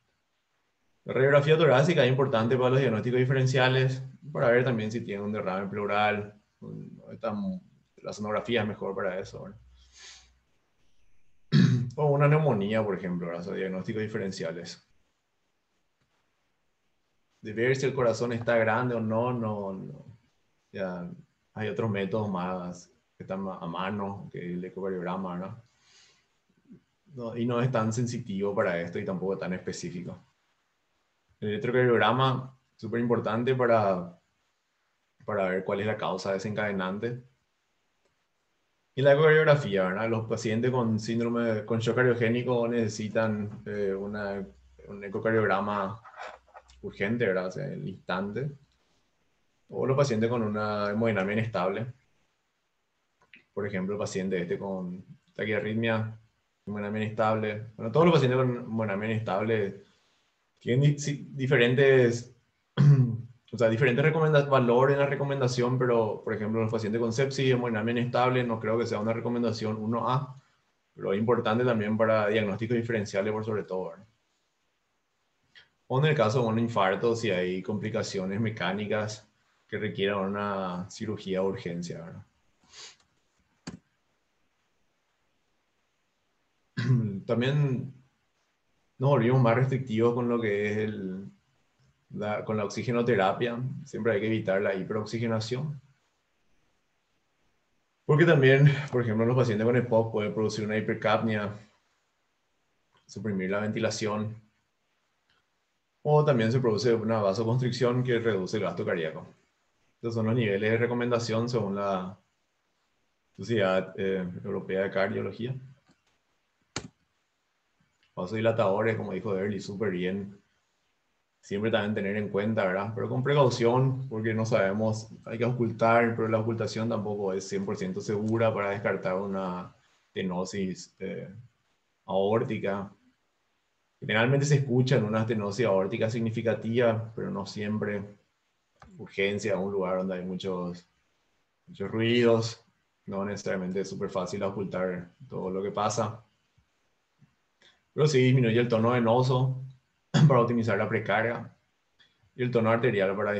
La radiografía torácica es importante para los diagnósticos diferenciales, para ver también si tiene un derrame pleural. La sonografía es mejor para eso, ¿verdad? O una neumonía, por ejemplo, ¿verdad? O sea, diagnósticos diferenciales. De ver si el corazón está grande o no. Ya hay otros métodos más que están a mano, que el ecocardiograma, ¿no? Y no es tan sensitivo para esto y tampoco tan específico. El electrocardiograma, súper importante para ver cuál es la causa desencadenante. Y la ecocardiografía, ¿verdad? Los pacientes con síndrome, con shock cardiogénico necesitan un ecocardiograma urgente, ¿verdad? O sea, el instante. O los pacientes con una hemodinamia inestable. Por ejemplo, el paciente este con taquiarritmia, hemodinamia inestable. Bueno, todos los pacientes con hemodinamia inestable tienen diferentes, o sea, diferentes valores en la recomendación, pero por ejemplo, los pacientes con sepsis, hemodinamia inestable, no creo que sea una recomendación 1A, pero es importante también para diagnósticos diferenciales por sobre todo, ¿verdad? O en el caso de un infarto, si hay complicaciones mecánicas que requieran una cirugía de urgencia, ¿verdad? También nos volvimos más restrictivos con lo que es con la oxigenoterapia. Siempre hay que evitar la hiperoxigenación. Porque también, por ejemplo, los pacientes con EPOC pueden producir una hipercapnia, suprimir la ventilación, o también se produce una vasoconstricción que reduce el gasto cardíaco. Estos son los niveles de recomendación según la Sociedad Europea de Cardiología. Vasodilatadores, como dijo Derly, súper bien. Siempre también tener en cuenta, ¿verdad? Pero con precaución, porque no sabemos, hay que ocultar, pero la ocultación tampoco es 100% segura para descartar una estenosis aórtica. Generalmente se escucha en una estenosis aórtica significativa, pero no siempre. Urgencia, un lugar donde hay muchos ruidos, no necesariamente es súper fácil ocultar todo lo que pasa. Pero sí disminuye el tono venoso para optimizar la precarga y el tono arterial para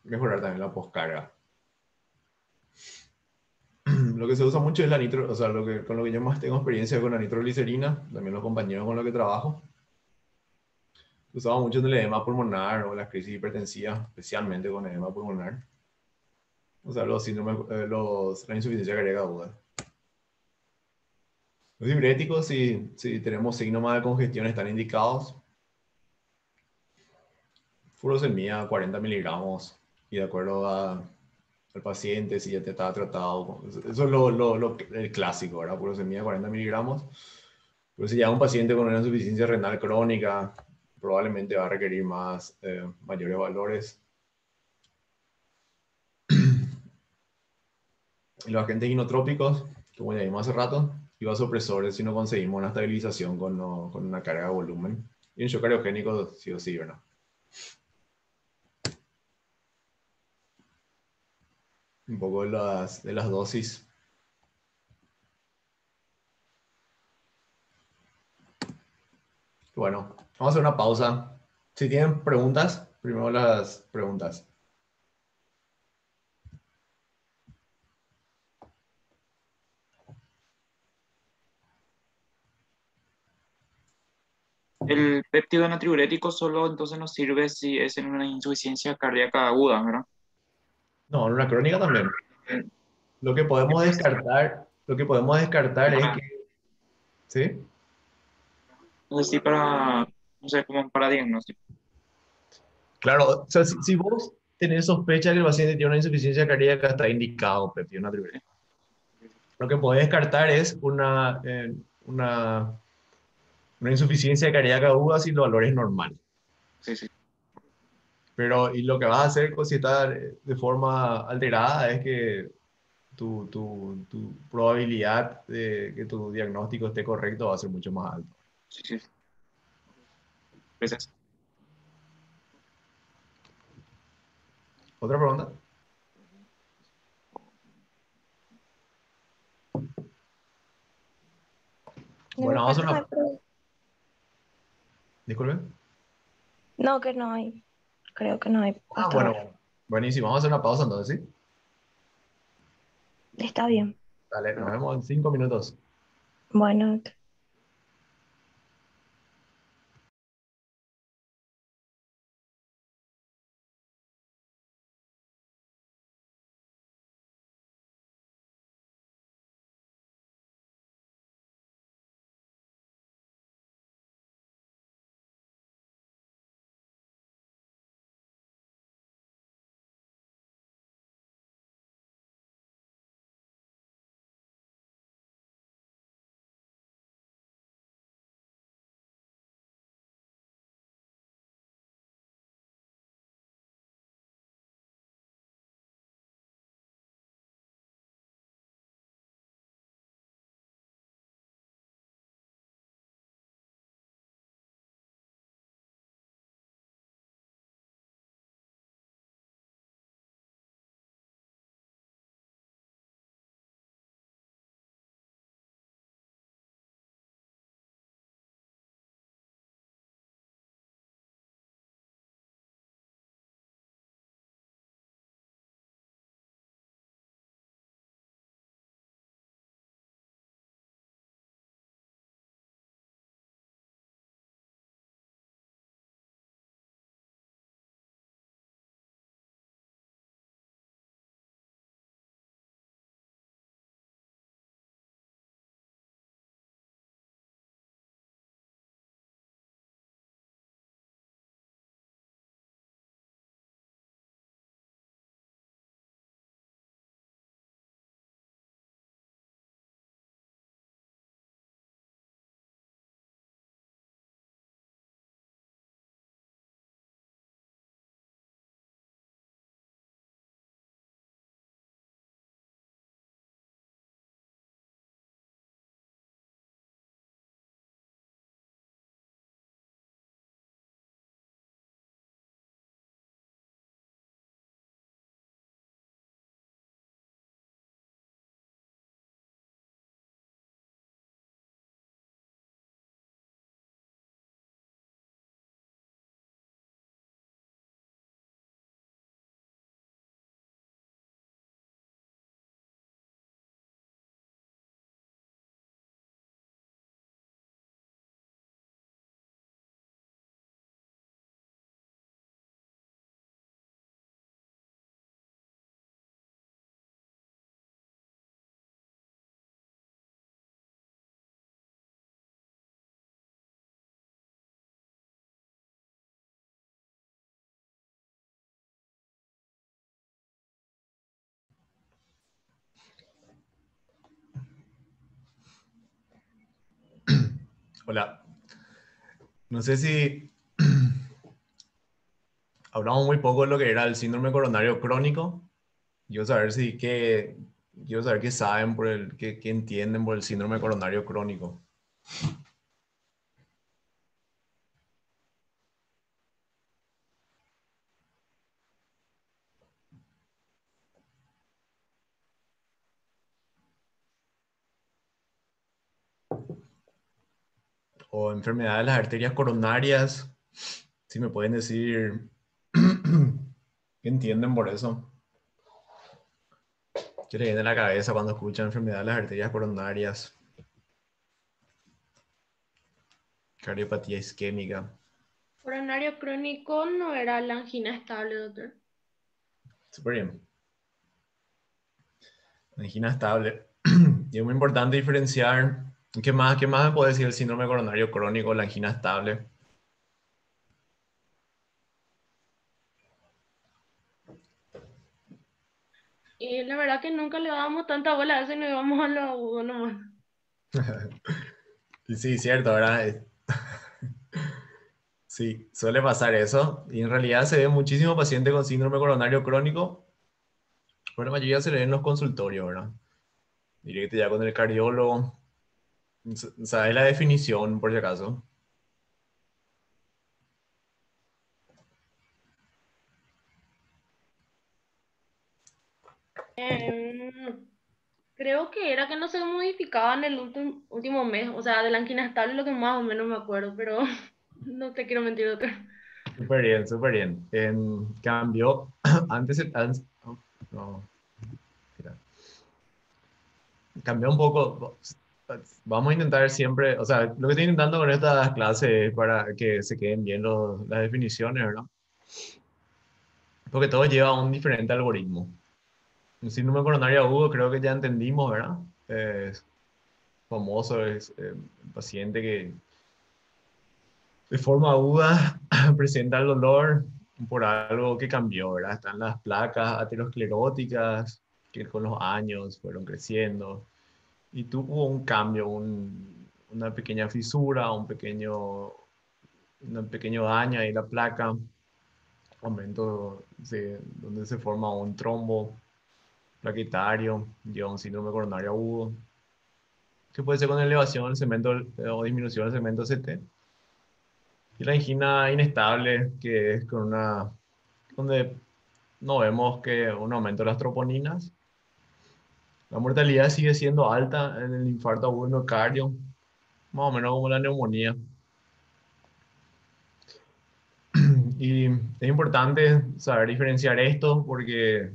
mejorar también la poscarga. Lo que se usa mucho es la nitro, o sea, con lo que yo más tengo experiencia con la nitroglicerina, también los compañeros con los que trabajo. Se usaba mucho en el edema pulmonar o las crisis hipertensivas, especialmente con edema pulmonar. O sea, los síndromes, la insuficiencia cardíaca aguda. Los diuréticos, si tenemos síntomas de congestión, están indicados. Furosemida, 40 miligramos, y de acuerdo al paciente, si ya te estaba tratado. Eso es el clásico, ¿verdad? Furosemida, 40 miligramos. Pero si ya un paciente con una insuficiencia renal crónica, probablemente va a requerir mayores valores. Y los agentes inotrópicos, como ya vimos hace rato, y vasopresores si no conseguimos una estabilización con una carga de volumen. Y un shock cariogénico, sí o sí, ¿verdad? Un poco de las dosis. Bueno, vamos a hacer una pausa. Si tienen preguntas, primero las preguntas. El péptido natriurético solo entonces nos sirve si es en una insuficiencia cardíaca aguda, ¿verdad? No, en una crónica también. Eh, Lo que podemos descartar es Para, que, ¿sí? no sé si para, no sé, como para diagnóstico. Claro, o sea, si vos tenés sospecha que el paciente tiene una insuficiencia cardíaca, está indicado péptido natriurético. Lo que podés descartar es una insuficiencia cardíaca aguda si el valor es normal. Sí, sí. Pero, y lo que vas a hacer si está de forma alterada es que tu probabilidad de que tu diagnóstico esté correcto va a ser mucho más alto. Sí, sí. Gracias. ¿Otra pregunta? De mi Bueno, vamos a parte hacer no hay una... Disculpe. No, que no hay. Creo que no hay Ah, hasta bueno, ahora. bueno. Buenísimo. Vamos a hacer una pausa entonces, ¿sí? Está bien. Dale, nos vemos en 5 minutos. Bueno, Hola. No sé si hablamos muy poco de lo que era el síndrome coronario crónico. Quiero saber quiero saber qué saben qué entienden por el síndrome coronario crónico. O enfermedad de las arterias coronarias. Si me pueden decir qué entienden por eso. ¿Qué le viene a la cabeza cuando escuchan enfermedad de las arterias coronarias? Cardiopatía isquémica. Coronario crónico no era la angina estable, doctor. Súper bien. Angina estable. Y es muy importante diferenciar. Qué más me puede decir el síndrome coronario crónico, la angina estable? Y la verdad que nunca le dábamos tanta bola a eso y nos íbamos a lo agudo nomás. Y sí, cierto, ¿verdad? Sí, suele pasar eso. Y en realidad se ve muchísimo paciente con síndrome coronario crónico, pero la mayoría se le ve en los consultorios, ¿verdad? Directo ya con el cardiólogo. ¿Sabes la definición, por si acaso? Em, Creo que era que no se modificaba en el último mes. O sea, de la angina estable lo que más o menos me acuerdo, pero no te quiero mentir, doctor. Súper bien, súper bien. Cambió, no, mira, cambió un poco. Vamos a intentar siempre, o sea, lo que estoy intentando con estas clases es para que se queden bien las definiciones, ¿verdad? Porque todo lleva a un diferente algoritmo. El síndrome coronario agudo creo que ya entendimos, ¿verdad? Es famoso, es un paciente que de forma aguda presenta el dolor por algo que cambió, ¿verdad? Están las placas ateroscleróticas que con los años fueron creciendo y tuvo un cambio, una pequeña fisura, un pequeño daño ahí en la placa, donde se forma un trombo plaquetario, lleva un síndrome coronario agudo, que puede ser con elevación del segmento o disminución del segmento CT. Y la angina inestable, que es donde no vemos que un aumento de las troponinas. La mortalidad sigue siendo alta en el infarto agudo del miocardio, más o menos como la neumonía. Y es importante saber diferenciar esto porque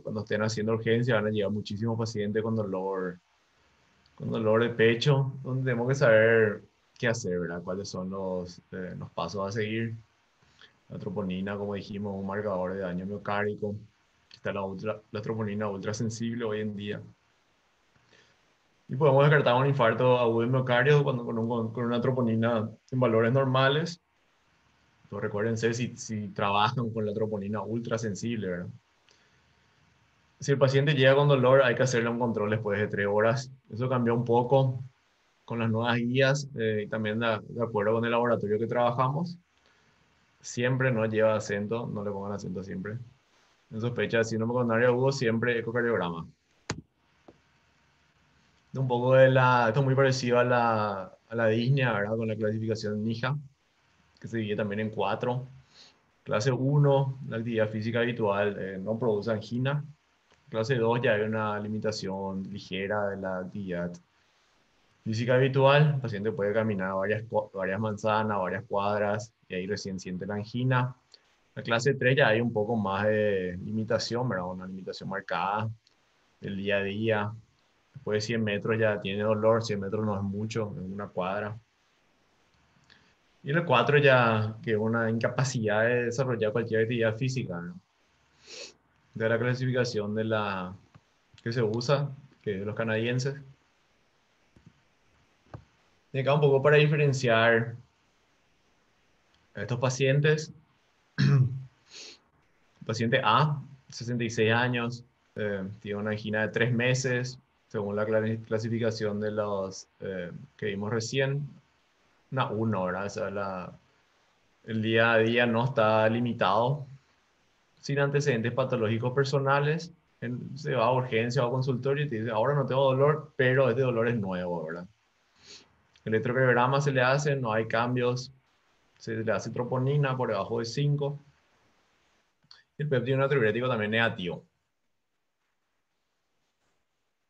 cuando estén haciendo urgencia van a llegar muchísimos pacientes con dolor de pecho, donde tenemos que saber qué hacer, ¿verdad? Cuáles son los pasos a seguir. La troponina, como dijimos, un marcador de daño miocárdico. Está la troponina ultra sensible hoy en día. Y podemos descartar un infarto agudo de miocardio con una troponina en valores normales. Pero recuérdense si trabajan con la troponina ultra sensible, ¿verdad? Si el paciente llega con dolor, hay que hacerle un control después de 3 horas. Eso cambió un poco con las nuevas guías y también de acuerdo con el laboratorio que trabajamos. Siempre no lleva acento, no le pongan acento siempre. En sospecha de síndrome coronario agudo, siempre ecocardiograma. Esto es muy parecido a la disnea, ¿verdad? Con la clasificación NIJA, que se divide también en 4. Clase 1, la actividad física habitual no produce angina. Clase 2 ya hay una limitación ligera de la actividad física habitual. El paciente puede caminar varias manzanas, varias cuadras, y ahí recién siente la angina. La clase 3 ya hay un poco más de limitación, ¿verdad? Una limitación marcada del día a día. Después de 100 metros ya tiene dolor, 100 metros no es mucho, es una cuadra. Y el 4 ya que es una incapacidad de desarrollar cualquier actividad física, ¿no? De la clasificación que se usa, que es de los canadienses. Y acá un poco para diferenciar a estos pacientes. Paciente A, 66 años, tiene una angina de 3 meses, según la clasificación de los que vimos recién, una 1, ¿verdad? O sea, el día a día no está limitado, sin antecedentes patológicos personales, se va a urgencia o a consultorio y te dice, ahora no tengo dolor, pero este dolor es nuevo, ¿verdad? El electrocardiograma se le hace, no hay cambios, se le hace troponina por debajo de 5. El péptido natriurético también negativo.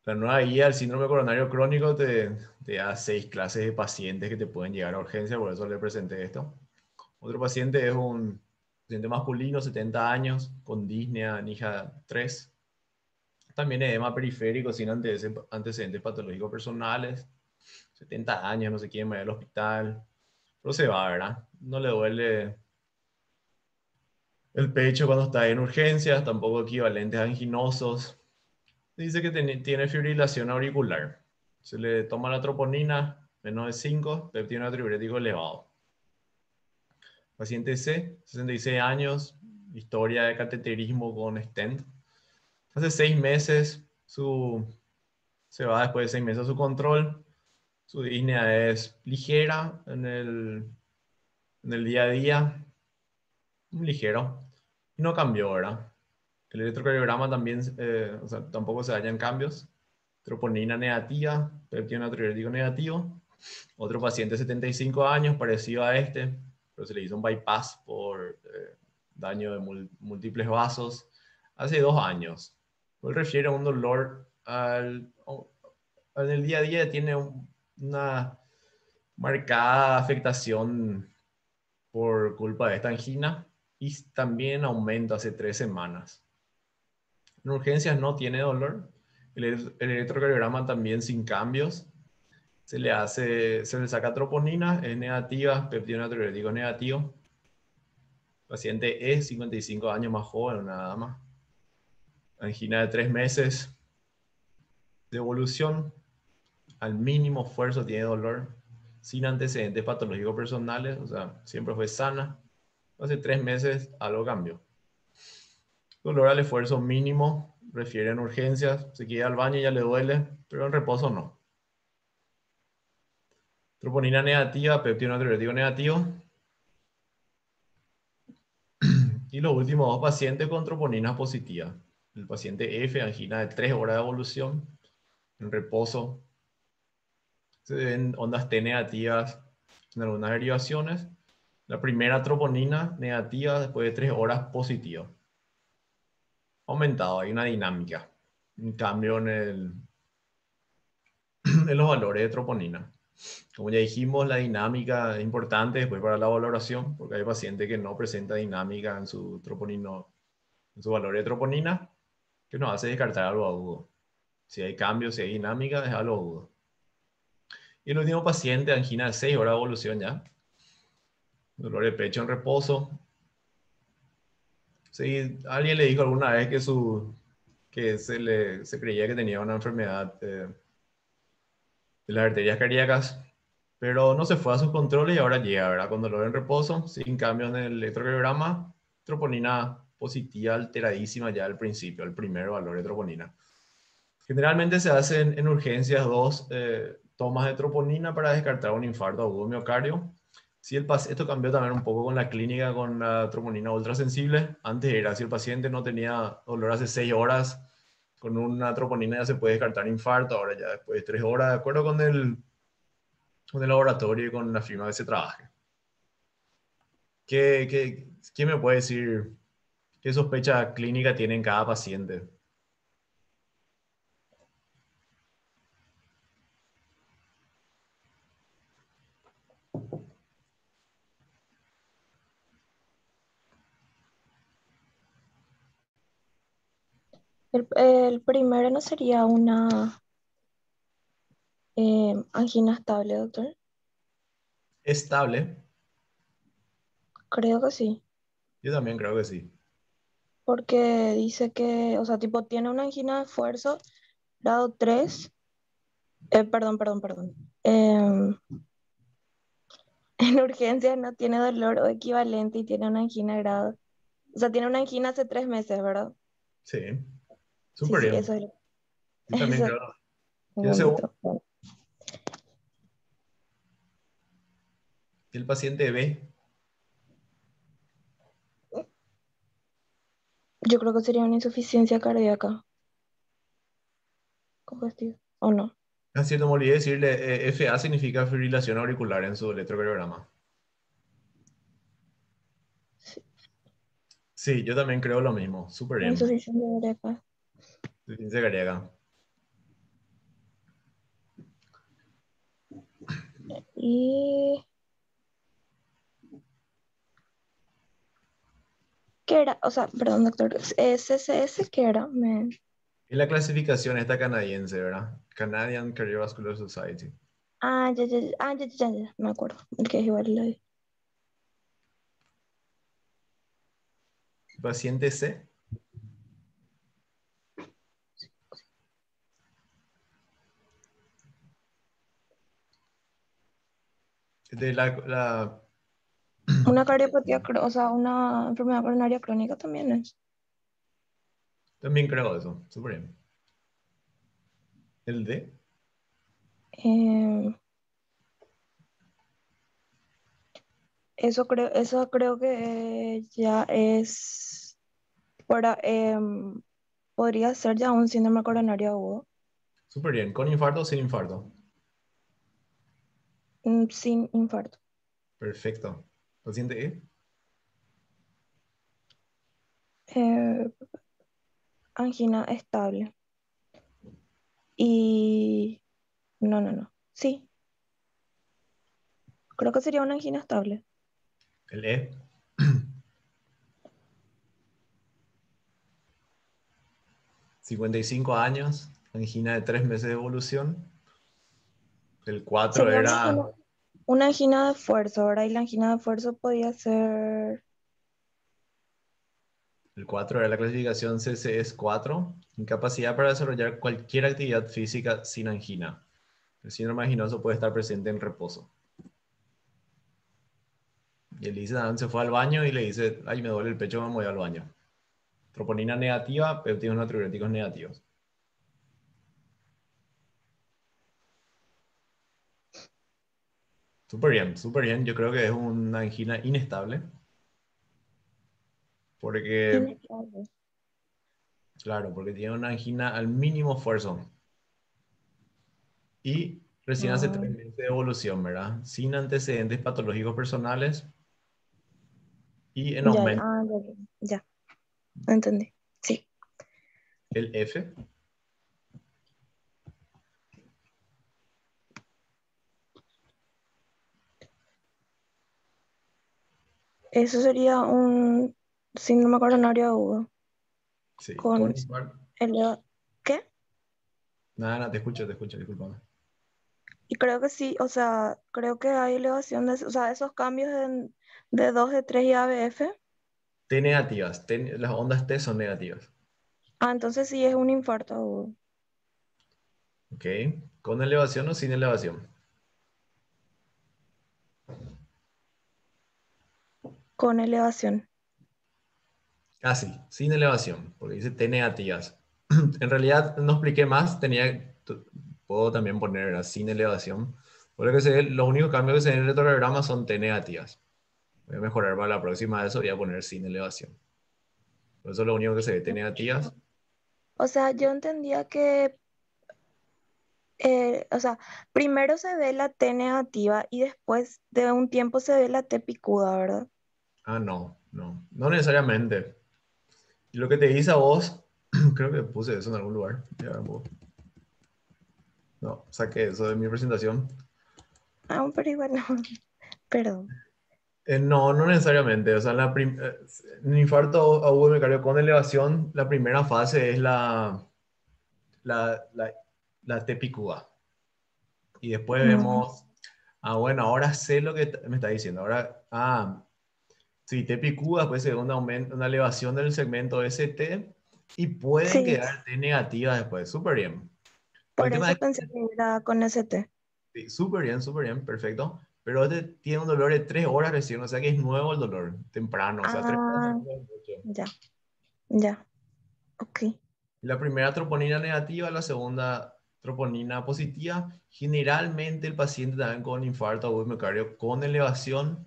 La nueva guía del síndrome coronario crónico te da 6 clases de pacientes que te pueden llegar a urgencia, por eso le presenté esto. Otro paciente es un paciente masculino, 70 años, con disnea NIJA 3. También edema periférico sin antecedentes patológicos personales. 70 años, no se quiere ir al hospital. Pero se va, ¿verdad? No le duele el pecho cuando está en urgencias, tampoco equivalentes anginosos. Dice que tiene fibrilación auricular. Se le toma la troponina, menos de 5, péptido natriurético elevado. Paciente C, 66 años, historia de cateterismo con stent. Hace 6 meses, se va después de 6 meses a su control. Su disnea es ligera en el día a día, ligero. Y no cambió, ¿verdad? El electrocardiograma también, o sea, tampoco se hallan cambios. Troponina negativa, péptido natriurético negativo. Otro paciente de 75 años, parecido a este, pero se le hizo un bypass por daño de múltiples vasos hace 2 años. Él refiere a un dolor en el día a día, tiene una marcada afectación por culpa de esta angina y también aumento hace 3 semanas. En urgencias no tiene dolor. El electrocardiograma también sin cambios. Se le saca troponina, es negativa, péptido natriurético negativo. Paciente es 55 años, más joven, una dama. Angina de 3 meses. De evolución, al mínimo esfuerzo tiene dolor, sin antecedentes patológicos personales, o sea, siempre fue sana. Hace 3 meses algo cambió. Dolor al esfuerzo mínimo, refiere en urgencias, se quiere ir al baño y ya le duele, pero en reposo no. Troponina negativa, péptido natriurético negativo. Y los últimos 2 pacientes con troponina positiva. El paciente F, angina de 3 horas de evolución, en reposo. Se ven ondas T negativas en algunas derivaciones. La primera troponina negativa después de 3 horas positiva. Aumentado, hay una dinámica. Un cambio en los valores de troponina. Como ya dijimos, la dinámica es importante después para la valoración, porque hay pacientes que no presenta dinámica en su valor de troponina, que nos hace descartar algo agudo. Si hay cambios, si hay dinámica, es algo agudo. Y el último paciente, angina de 6 horas de evolución ya. Dolor de pecho en reposo. Si alguien le dijo alguna vez que se creía que tenía una enfermedad de las arterias cardíacas, pero no se fue a sus controles y ahora llega, ¿verdad? Con dolor en reposo, sin cambio en el electrocardiograma, troponina positiva alteradísima ya al principio, el primer valor de troponina. Generalmente se hacen en urgencias 2 tomas de troponina para descartar un infarto agudo de miocardio. Si esto cambió también un poco con la clínica, con la troponina ultrasensible. Antes era, si el paciente no tenía dolor hace 6 horas, con una troponina ya se puede descartar infarto, ahora ya después de 3 horas, de acuerdo con el laboratorio y con la firma que se trabaje. ¿Quién me puede decir qué sospecha clínica tiene en cada paciente? El primero no sería una angina estable, doctor. Estable. Creo que sí, Yo también creo que sí. porque dice que, o sea, tipo, tiene una angina de esfuerzo, grado 3. Perdón. En urgencias no tiene dolor o equivalente y tiene una angina grado. O sea, tiene una angina hace 3 meses, ¿verdad? Sí, Sí, súper sí, bien. eso es. Yo también Eso. creo. Un Y el segundo, momentito. Bueno, el paciente B. yo creo que sería una insuficiencia cardíaca congestiva. ¿O no? Es cierto, me olvidé decirle, FA significa fibrilación auricular en su electrocardiograma. Sí, Sí, yo también creo lo mismo. Súper una bien. insuficiencia cardíaca. Insuficiencia cardíaca. ¿Y qué era? O sea, perdón, doctor. ¿SCS qué era? Y la clasificación esta canadiense, ¿verdad? Canadian Cardiovascular Society. Ah, ya, ya, ya. Ah, ya, ya, ya. Me acuerdo. El que es igual la Paciente C. De Una cardiopatía, o sea, una enfermedad coronaria crónica también es. También creo eso. Súper bien. El D. Eh, eso creo que ya es para, podría ser ya un síndrome coronario agudo, Súper bien. ¿Con infarto o sin infarto? sin infarto. Perfecto. Paciente E. Eh, angina estable. Y no, no, no. Sí, creo que sería una angina estable. El E. 55 años. Angina de 3 meses de evolución. El 4 Sería era... una angina de esfuerzo, ¿verdad? Y la angina de esfuerzo podía ser. El 4 era la clasificación CCS4. Incapacidad para desarrollar cualquier actividad física sin angina. El síndrome anginoso puede estar presente en reposo. Y Elisa se fue al baño y le dice, ay, me duele el pecho, me voy al baño. Troponina negativa, péptidos natriuréticos negativos. Súper bien, súper bien. Yo creo que es una angina inestable. Porque, Inestable. claro, porque tiene una angina al mínimo esfuerzo. Y recién hace Ah, 3 meses de evolución, ¿verdad? Sin antecedentes patológicos personales y en ya, ya, aumento. ah, ya, ya, ya, entendí. Sí, El F. eso sería un síndrome coronario agudo Sí, con con infarto. ¿qué? Nada, nada, te escucho, discúlpame. Y creo que sí, o sea, creo que hay elevación o sea, esos cambios de 2 de 3 y ABF. T negativas, las ondas T son negativas. Ah, entonces sí es un infarto agudo. ¿Ok? ¿Con elevación o sin elevación? Con elevación. Ah, sí, sin elevación, porque dice T negativas. En realidad no expliqué más, puedo también poner ¿verdad? Sin elevación. Por lo que se ve, los únicos cambios que se ven en el electrocardiograma son T negativas. Voy a mejorar para la próxima de eso, voy a poner sin elevación. Por eso es lo único que se ve, T negativas. O sea, yo entendía que, o sea, primero se ve la T negativa y después de un tiempo se ve la T picuda, ¿verdad? Ah, no necesariamente. Y lo que te dice a vos, creo que puse eso en algún lugar. Ya, no, saqué eso de mi presentación. Ah, pero igual no, perdón. No necesariamente. O sea, en infarto agudo miocardio con elevación, la primera fase es la, la, la TPQA. Y después Mm, vemos, bueno, ahora sé lo que me está diciendo. Ahora, sí, TPQA, después se ve una elevación del segmento ST y pueden sí, quedar T negativas después. Súper bien. Pero el por tema eso es pensé que era con ST. sí, súper bien, perfecto. Pero este tiene un dolor de 3 horas recién, o sea que es nuevo el dolor, temprano, o sea, 3 horas Ah, tampoco es mucho. ya, ya, ok. La primera troponina negativa, la segunda troponina positiva. Generalmente el paciente también con infarto agudo de miocardio con elevación.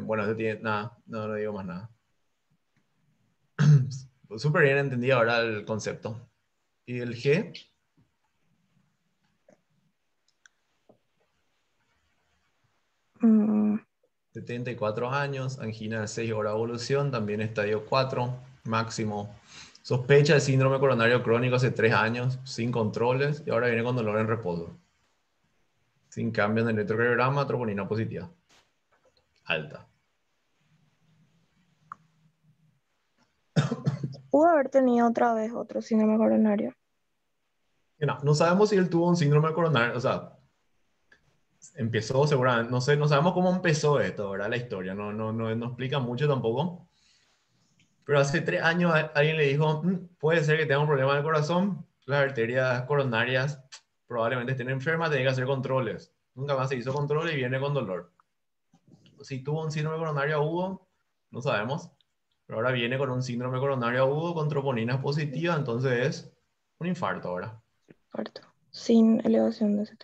Bueno, este tiene nada, no digo más nada. Súper bien entendido ahora el concepto. ¿Y el G? Mm, 74 años, angina de 6 horas de evolución, también estadio 4, máximo. Sospecha de síndrome coronario crónico hace 3 años, sin controles, y ahora viene con dolor en reposo. Sin cambio en el electrocardiograma, troponina positiva. Alta. Pudo haber tenido otra vez otro síndrome coronario. No sabemos si él tuvo un síndrome coronario, o sea, empezó seguramente, no sé, no sabemos cómo empezó esto, ¿verdad? La historia, no explica mucho tampoco. Pero hace 3 años alguien le dijo, puede ser que tenga un problema del corazón, las arterias coronarias probablemente estén enfermas, tiene que hacer controles. Nunca más se hizo control y viene con dolor. Si tuvo un síndrome coronario agudo, no sabemos. Pero ahora viene con un síndrome coronario agudo con troponinas positivas, entonces es un infarto ahora. Corto. Sin elevación de CT.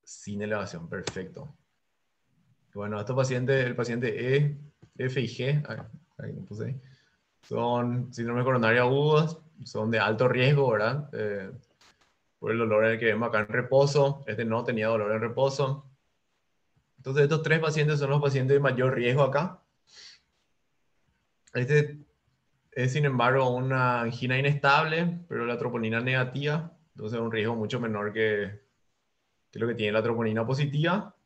Sin elevación, perfecto. Bueno, estos pacientes, el paciente E, F y G, ahí lo puse ahí, son síndrome coronario agudos, son de alto riesgo, ¿verdad? Por el dolor en el que vemos acá en reposo. Este no tenía dolor en reposo. Entonces, estos 3 pacientes son los pacientes de mayor riesgo acá. Este es, sin embargo, una angina inestable, pero la troponina negativa. Entonces, un riesgo mucho menor que lo que tiene la troponina positiva.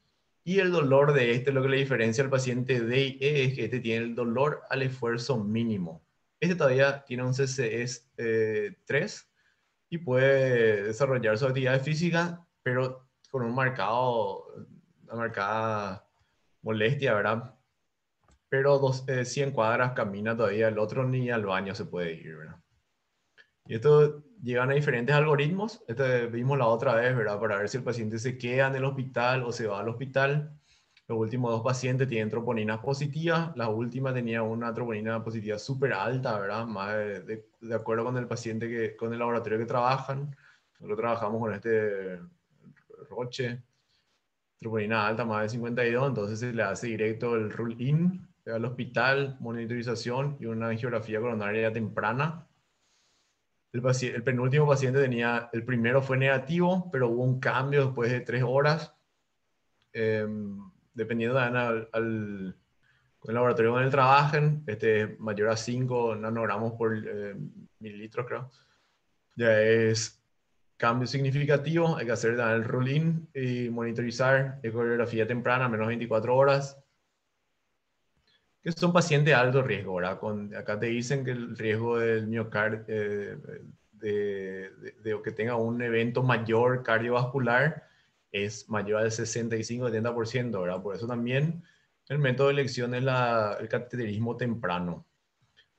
Y el dolor de este, lo que le diferencia al paciente D y E, es que este tiene el dolor al esfuerzo mínimo. Este todavía tiene un CCS 3 y puede desarrollar su actividad física, pero con una marcada molestia, ¿verdad? Pero 100 cuadras camina todavía, el otro ni al baño se puede ir, ¿verdad? Y esto llevan a diferentes algoritmos. Este vimos la otra vez, ¿verdad? Para ver si el paciente se queda en el hospital o se va al hospital. Los últimos 2 pacientes tienen troponinas positivas. La última tenía una troponina positiva súper alta, ¿verdad? Más de acuerdo con el paciente, con el laboratorio que trabajan. Nosotros trabajamos con este Roche, troponina alta, más de 52, entonces se le hace directo el rule-in al hospital, monitorización y una angiografía coronaria temprana. El penúltimo paciente tenía, el primero fue negativo, pero hubo un cambio después de 3 horas. Eh, Dependiendo del laboratorio donde trabajen, este es mayor a 5 nanogramos por mililitros, creo. Ya es cambio significativo, hay que hacer el roll-in y monitorizar ecografía temprana, menos 24 horas. Que son pacientes de alto riesgo, ¿verdad? Acá te dicen que el riesgo del miocardio, de que tenga un evento mayor cardiovascular es mayor al 65-70%, ¿verdad? Por eso también el método de elección es el cateterismo temprano.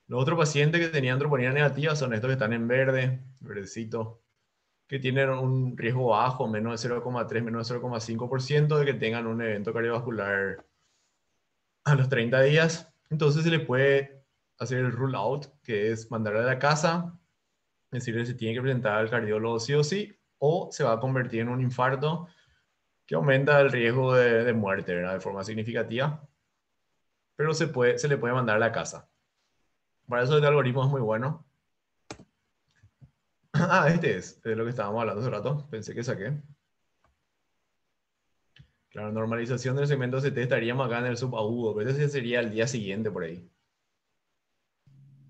Los otros pacientes que tenían troponina negativa son estos que están en verde, verdecito, que tienen un riesgo bajo, menos de 0,3, menos de 0,5% de que tengan un evento cardiovascular a los 30 días. Entonces se le puede hacer el rule out, que es mandarle a la casa, decirle si tiene que presentar al cardiólogo sí o sí, o se va a convertir en un infarto que aumenta el riesgo de muerte, ¿verdad? De forma significativa. Pero se le puede mandar a la casa. Para eso este algoritmo es muy bueno. Este es de lo que estábamos hablando hace rato. Pensé que saqué. Claro, normalización del segmento CT estaríamos acá en el subagudo, pero ese sería el día siguiente por ahí.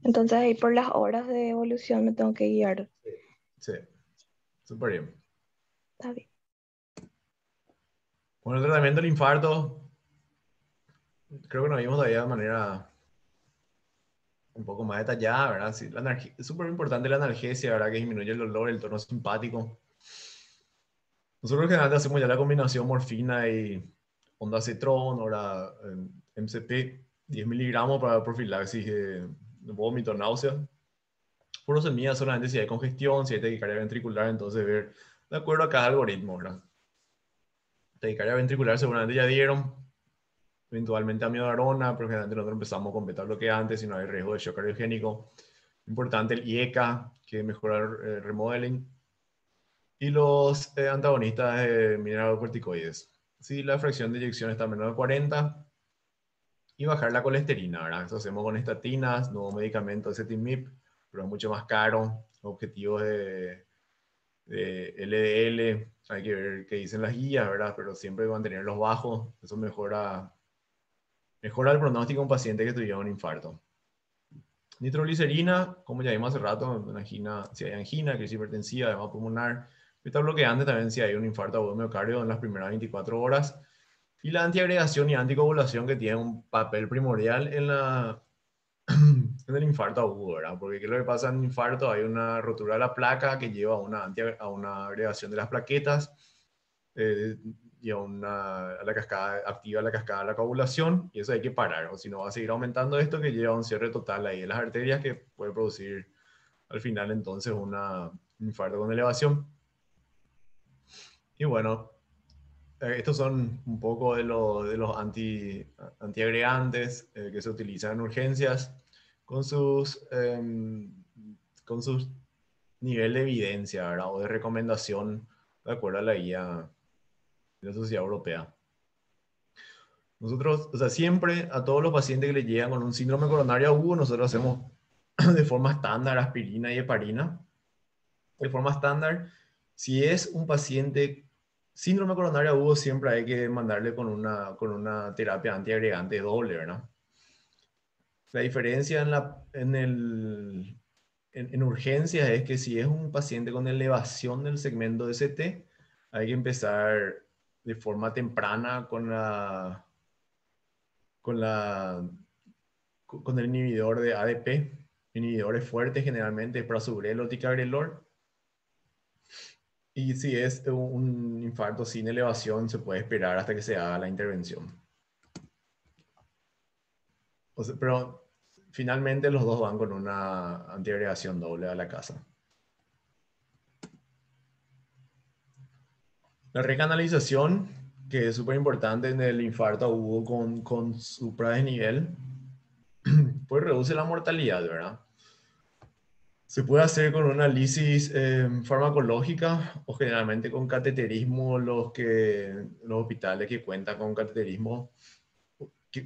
Entonces ahí por las horas de evolución me tengo que guiar. Sí, súper bien. Está bien. Bueno, el tratamiento del infarto, creo que nos vimos todavía de manera un poco más detallada, ¿verdad? Sí, es súper importante la analgesia, ¿verdad? Que disminuye el dolor, el tono simpático. Nosotros generalmente hacemos ya la combinación morfina y ondansetron, ahora MCP, 10 miligramos para profilaxis de vómito, náusea. Furosemida solamente si hay congestión, si hay taquicardia ventricular, entonces ver de acuerdo a cada algoritmo, ¿verdad? Taquicardia ventricular seguramente ya dieron, eventualmente amiodarona, pero generalmente nosotros empezamos con beta bloqueantes si no hay riesgo de shock cardiogénico. Importante el IECA, que mejora el remodeling. Y los antagonistas de mineralocorticoides. Si la fracción de eyección está menor de 40, y bajar la colesterina, ¿verdad? Eso hacemos con estatinas, nuevo medicamento Ezetimibe, pero es mucho más caro. Objetivos de LDL, hay que ver qué dicen las guías, ¿verdad? Pero siempre mantenerlos bajos, eso mejora el pronóstico de un paciente que tuviera un infarto. Nitroglicerina, como ya vimos hace rato, angina, si hay angina, crisis hipertensiva, edema pulmonar, está bloqueante también si hay un infarto agudo de miocardio en las primeras 24 horas. Y la antiagregación y anticoagulación que tiene un papel primordial en el infarto agudo, ¿verdad? Porque ¿qué es lo que pasa en un infarto? Hay una rotura de la placa que lleva a una agregación de las plaquetas eh, y a la cascada, activa la cascada de la coagulación, y eso hay que parar, o si no va a seguir aumentando esto que lleva a un cierre total ahí de las arterias que puede producir al final entonces un infarto con elevación. Y bueno, estos son un poco de los antiagregantes que se utilizan en urgencias con con sus nivel de evidencia, ¿verdad? O de recomendación de acuerdo a la guía de la Sociedad Europea. Nosotros, o sea, siempre a todos los pacientes que le llegan con un síndrome coronario agudo, nosotros hacemos de forma estándar aspirina y heparina. De forma estándar, si es un paciente síndrome coronario agudo, siempre hay que mandarle con una terapia antiagregante doble, ¿verdad? La diferencia en urgencias es que si es un paciente con elevación del segmento de ST, hay que empezar de forma temprana con la, con el inhibidor de ADP, inhibidores fuertes generalmente, prasugrel o ticagrelor. Y si es un infarto sin elevación, se puede esperar hasta que se haga la intervención. O sea, pero finalmente los dos van con una antiagregación doble a la casa. La recanalización, que es súper importante en el infarto agudo con supradesnivel, pues reduce la mortalidad, ¿verdad? Se puede hacer con una lisis farmacológica o generalmente con cateterismo, los hospitales que cuentan con cateterismo.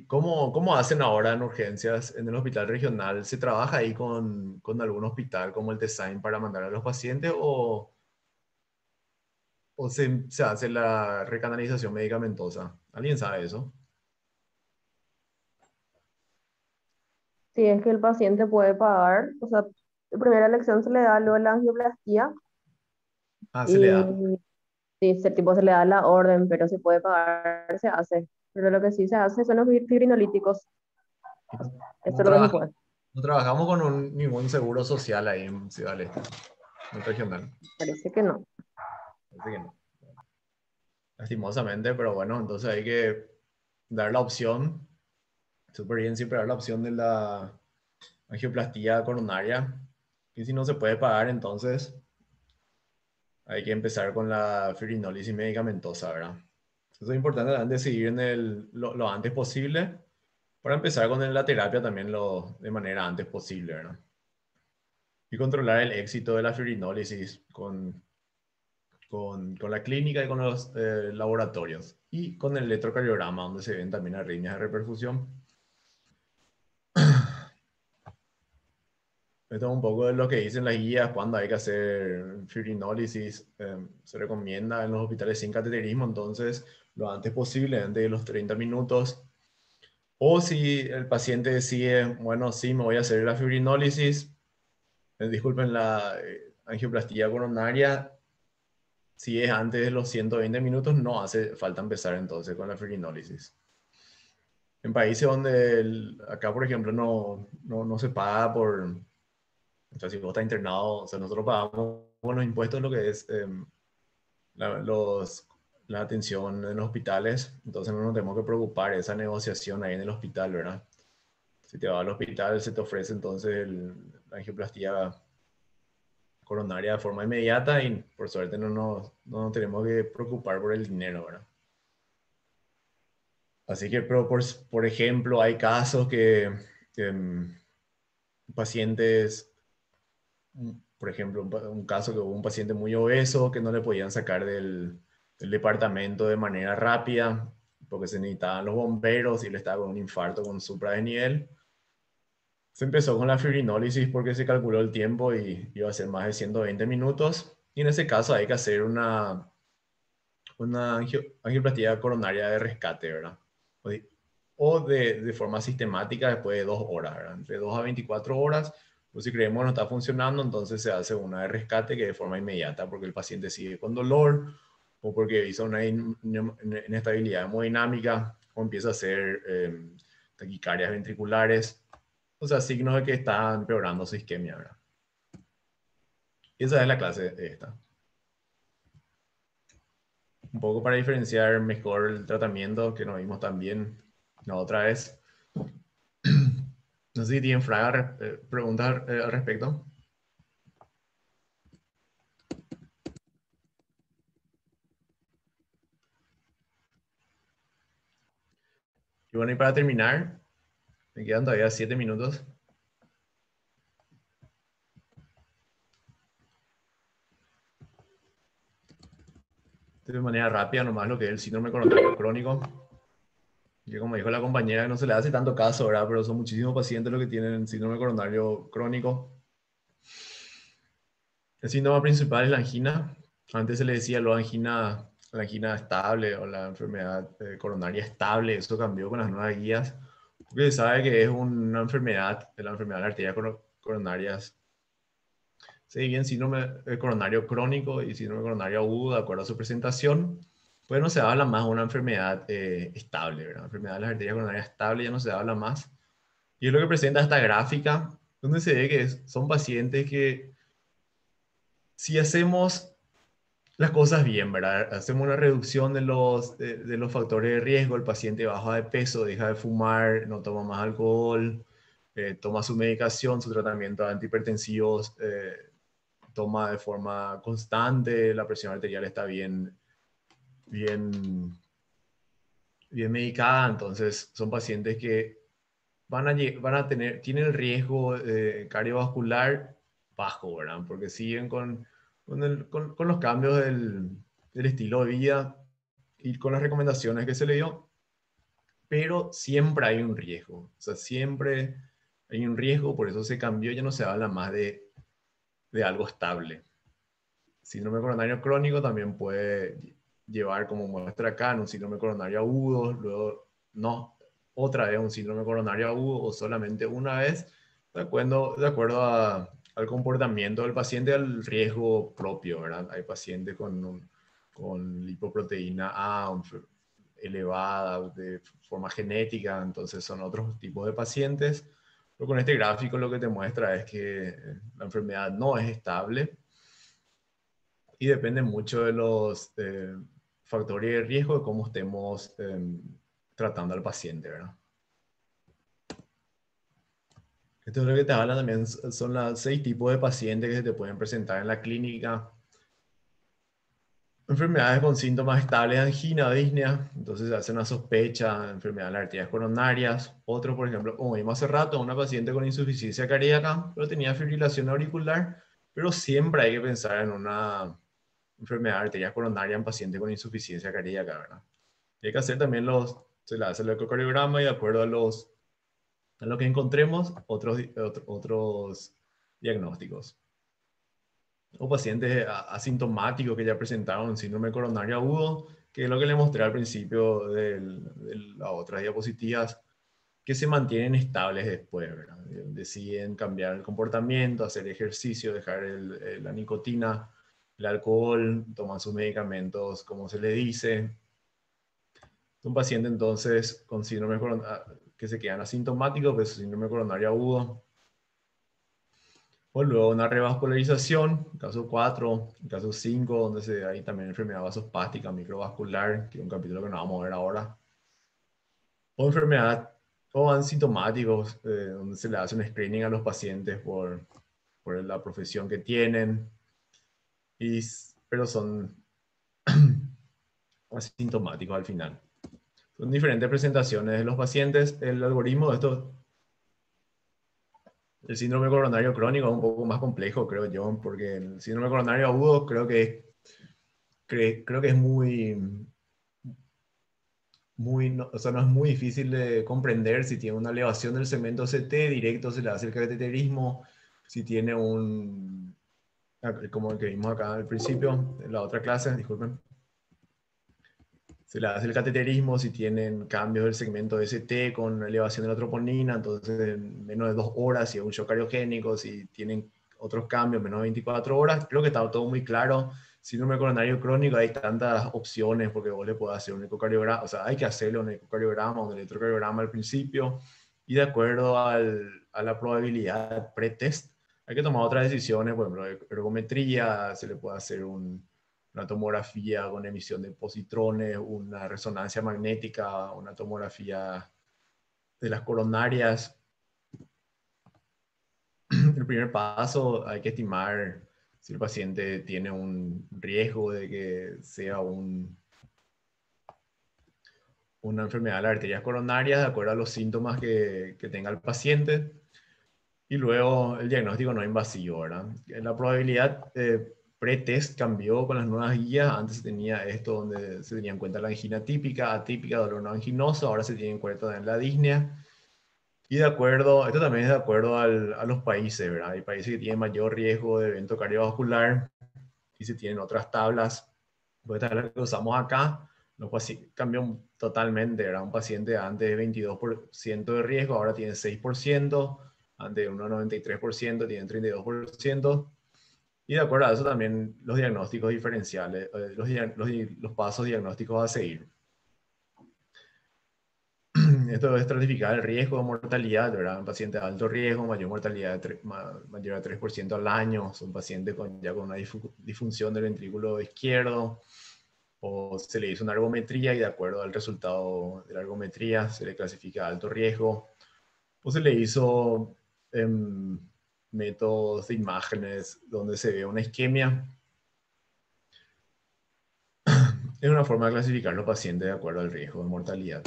¿Cómo hacen ahora en urgencias en el hospital regional? ¿Se trabaja ahí con algún hospital como el Design para mandar a los pacientes o se hace la recanalización medicamentosa? ¿Alguien sabe eso? Si es que el paciente puede pagar, o sea, de primera elección se le da luego la angioplastia Ah, se le da. y si ese tipo se le da la orden, pero si puede pagar, se hace. Pero lo que sí se hace son los fibrinolíticos. Y no, Esto es lo que se puede. no trabajamos con ningún seguro social ahí en Ciudad del Este, en regional. Parece que no. Parece que no. Lastimosamente, pero bueno, entonces hay que dar la opción. Súper bien siempre dar la opción de la angioplastía coronaria. Y si no se puede pagar, entonces hay que empezar con la fibrinólisis medicamentosa, ¿verdad? Eso es importante también decidir lo antes posible para empezar con la terapia también de manera antes posible, ¿verdad? Y controlar el éxito de la fibrinólisis con la clínica y con los laboratorios. Y con el electrocardiograma, donde se ven también arritmias de reperfusión. Esto es un poco de lo que dicen las guías cuando hay que hacer fibrinólisis. Se recomienda en los hospitales sin cateterismo, entonces lo antes posible, antes de los 30 minutos. O si el paciente decide, bueno, sí, me voy a hacer la fibrinólisis, disculpen, la angioplastía coronaria, si es antes de los 120 minutos, no hace falta empezar entonces con la fibrinólisis. En países donde acá, por ejemplo, no se paga por... O sea, si vos estás internado, o sea, nosotros pagamos con los impuestos lo que es la, los, la atención en los hospitales, entonces no nos tenemos que preocupar esa negociación ahí en el hospital, ¿verdad? Si te vas al hospital, se te ofrece entonces la angioplastía coronaria de forma inmediata y por suerte no nos tenemos que preocupar por el dinero, ¿verdad? Así que, pero por ejemplo, hay casos que pacientes por ejemplo, un caso que hubo un paciente muy obeso que no le podían sacar del departamento de manera rápida porque se necesitaban los bomberos y él estaba con un infarto con supradesnivel. Se empezó con la fibrinólisis porque se calculó el tiempo y iba a ser más de 120 minutos. Y en ese caso hay que hacer una angioplastia coronaria de rescate, ¿verdad? O de forma sistemática después de 2 horas, ¿verdad? Entre 2 a 24 horas. Pues si creemos que no está funcionando, entonces se hace una de rescate que de forma inmediata porque el paciente sigue con dolor o porque hizo una inestabilidad hemodinámica o empieza a hacer taquicardias ventriculares. O sea, signos de que está empeorando su isquemia, ¿verdad? Esa es la clase de esta. Un poco para diferenciar mejor el tratamiento que nos vimos también la otra vez. No sé si tienen Fraga preguntas al respecto. Y bueno, y para terminar, me quedan todavía 7 minutos. De manera rápida, nomás lo que es el síndrome coronario crónico. Que como dijo la compañera, no se le hace tanto caso, ¿verdad? Pero son muchísimos pacientes los que tienen síndrome coronario crónico. El síntoma principal es la angina. Antes se le decía la angina estable o la enfermedad coronaria estable. Eso cambió con las nuevas guías. Porque se sabe que es una enfermedad, la enfermedad de la arteria coronarias. Se divide en síndrome coronario crónico y síndrome coronario agudo, de acuerdo a su presentación. Pues no se habla más de una enfermedad estable, ¿verdad? La enfermedad de las arterias coronarias estable ya no se habla más. Y es lo que presenta esta gráfica, donde se ve que son pacientes que si hacemos las cosas bien, ¿verdad? Hacemos una reducción de los factores de riesgo, el paciente baja de peso, deja de fumar, no toma más alcohol, toma su medicación, su tratamiento de antihipertensivos, toma de forma constante, la presión arterial está bien medicada, entonces son pacientes que tienen el riesgo cardiovascular bajo, ¿verdad? Porque siguen con los cambios del estilo de vida y con las recomendaciones que se le dio, pero siempre hay un riesgo, o sea, siempre hay un riesgo, por eso se cambió, ya no se habla más de algo estable. Síndrome coronario crónico también puede llevar, como muestra acá, en un síndrome coronario agudo, luego no, otra vez un síndrome coronario agudo o solamente una vez, de acuerdo al comportamiento del paciente, al riesgo propio, ¿verdad? Hay pacientes con lipoproteína A elevada de forma genética, entonces son otros tipos de pacientes. Pero con este gráfico lo que te muestra es que la enfermedad no es estable y depende mucho de los factores de riesgo de cómo estemos tratando al paciente, ¿verdad? Esto es lo que te habla también, son los 6 tipos de pacientes que se te pueden presentar en la clínica. Enfermedades con síntomas estables de angina o disnea, entonces se hace una sospecha de enfermedad de las arterias coronarias. Otro, por ejemplo, como vimos hace rato, una paciente con insuficiencia cardíaca, pero tenía fibrilación auricular, pero siempre hay que pensar en una enfermedad de arterias coronarias en pacientes con insuficiencia cardíaca, ¿verdad? Y hay que hacer también se le hace el ecocardiograma y de acuerdo a lo que encontremos, otros diagnósticos. O pacientes asintomáticos que ya presentaron síndrome coronario agudo, que es lo que le mostré al principio de las otras diapositivas, que se mantienen estables después, ¿verdad? Deciden cambiar el comportamiento, hacer ejercicio, dejar la nicotina, el alcohol, toman sus medicamentos como se le dice. Un paciente entonces con síndrome que se quedan asintomáticos, pues síndrome coronario agudo. O luego una revascularización, caso 4, caso 5, donde hay también enfermedad vasospástica microvascular, que es un capítulo que no vamos a ver ahora. O enfermedad, o asintomáticos, donde se le hace un screening a los pacientes por la profesión que tienen, pero son asintomáticos al final. Son diferentes presentaciones de los pacientes. El algoritmo de esto El síndrome coronario crónico es un poco más complejo, creo yo, porque el síndrome coronario agudo creo que es o sea, no es muy difícil de comprender. Si tiene una elevación del segmento CT, directo se le hace el cateterismo. Si tiene como el que vimos acá al principio, en la otra clase, disculpen, se le hace el cateterismo. Si tienen cambios del segmento ST con elevación de la troponina, entonces en menos de 2 horas, si es un shock cariogénico, si tienen otros cambios, menos de 24 horas, creo que está todo muy claro. Síndrome coronario crónico, hay tantas opciones porque vos le podés hacer un ecocardiograma, o sea, hay que hacerle un ecocardiograma, un electrocardiograma al principio, y de acuerdo a la probabilidad pretest, hay que tomar otras decisiones. Por ejemplo, ergometría, se le puede hacer una tomografía con emisión de positrones, una resonancia magnética, una tomografía de las coronarias. El primer paso, hay que estimar si el paciente tiene un riesgo de que sea una enfermedad de las arterias coronarias, de acuerdo a los síntomas que tenga el paciente. Y luego el diagnóstico no invasivo, ¿verdad? La probabilidad pretest cambió con las nuevas guías. Antes se tenía esto donde se tenía en cuenta la angina típica, atípica, dolor no anginoso. Ahora se tiene en cuenta también la disnea. Y de acuerdo, esto también es de acuerdo a los países, ¿verdad? Hay países que tienen mayor riesgo de evento cardiovascular y se tienen otras tablas. Pues esta es la que usamos acá. Cambió totalmente, ¿verdad? Un paciente antes de 22% de riesgo, ahora tiene 6%, antes de 1,93% tiene 32%. Y de acuerdo a eso también los diagnósticos diferenciales, los pasos diagnósticos a seguir. Esto es estratificar el riesgo de mortalidad, ¿verdad? Un paciente de alto riesgo, mayor mortalidad mayor a 3% al año, son pacientes ya con una disfunción del ventrículo izquierdo, o se le hizo una ergometría y de acuerdo al resultado de la ergometría se le clasifica alto riesgo, o se le hizo métodos de imágenes donde se ve una isquemia. Es una forma de clasificar los pacientes de acuerdo al riesgo de mortalidad.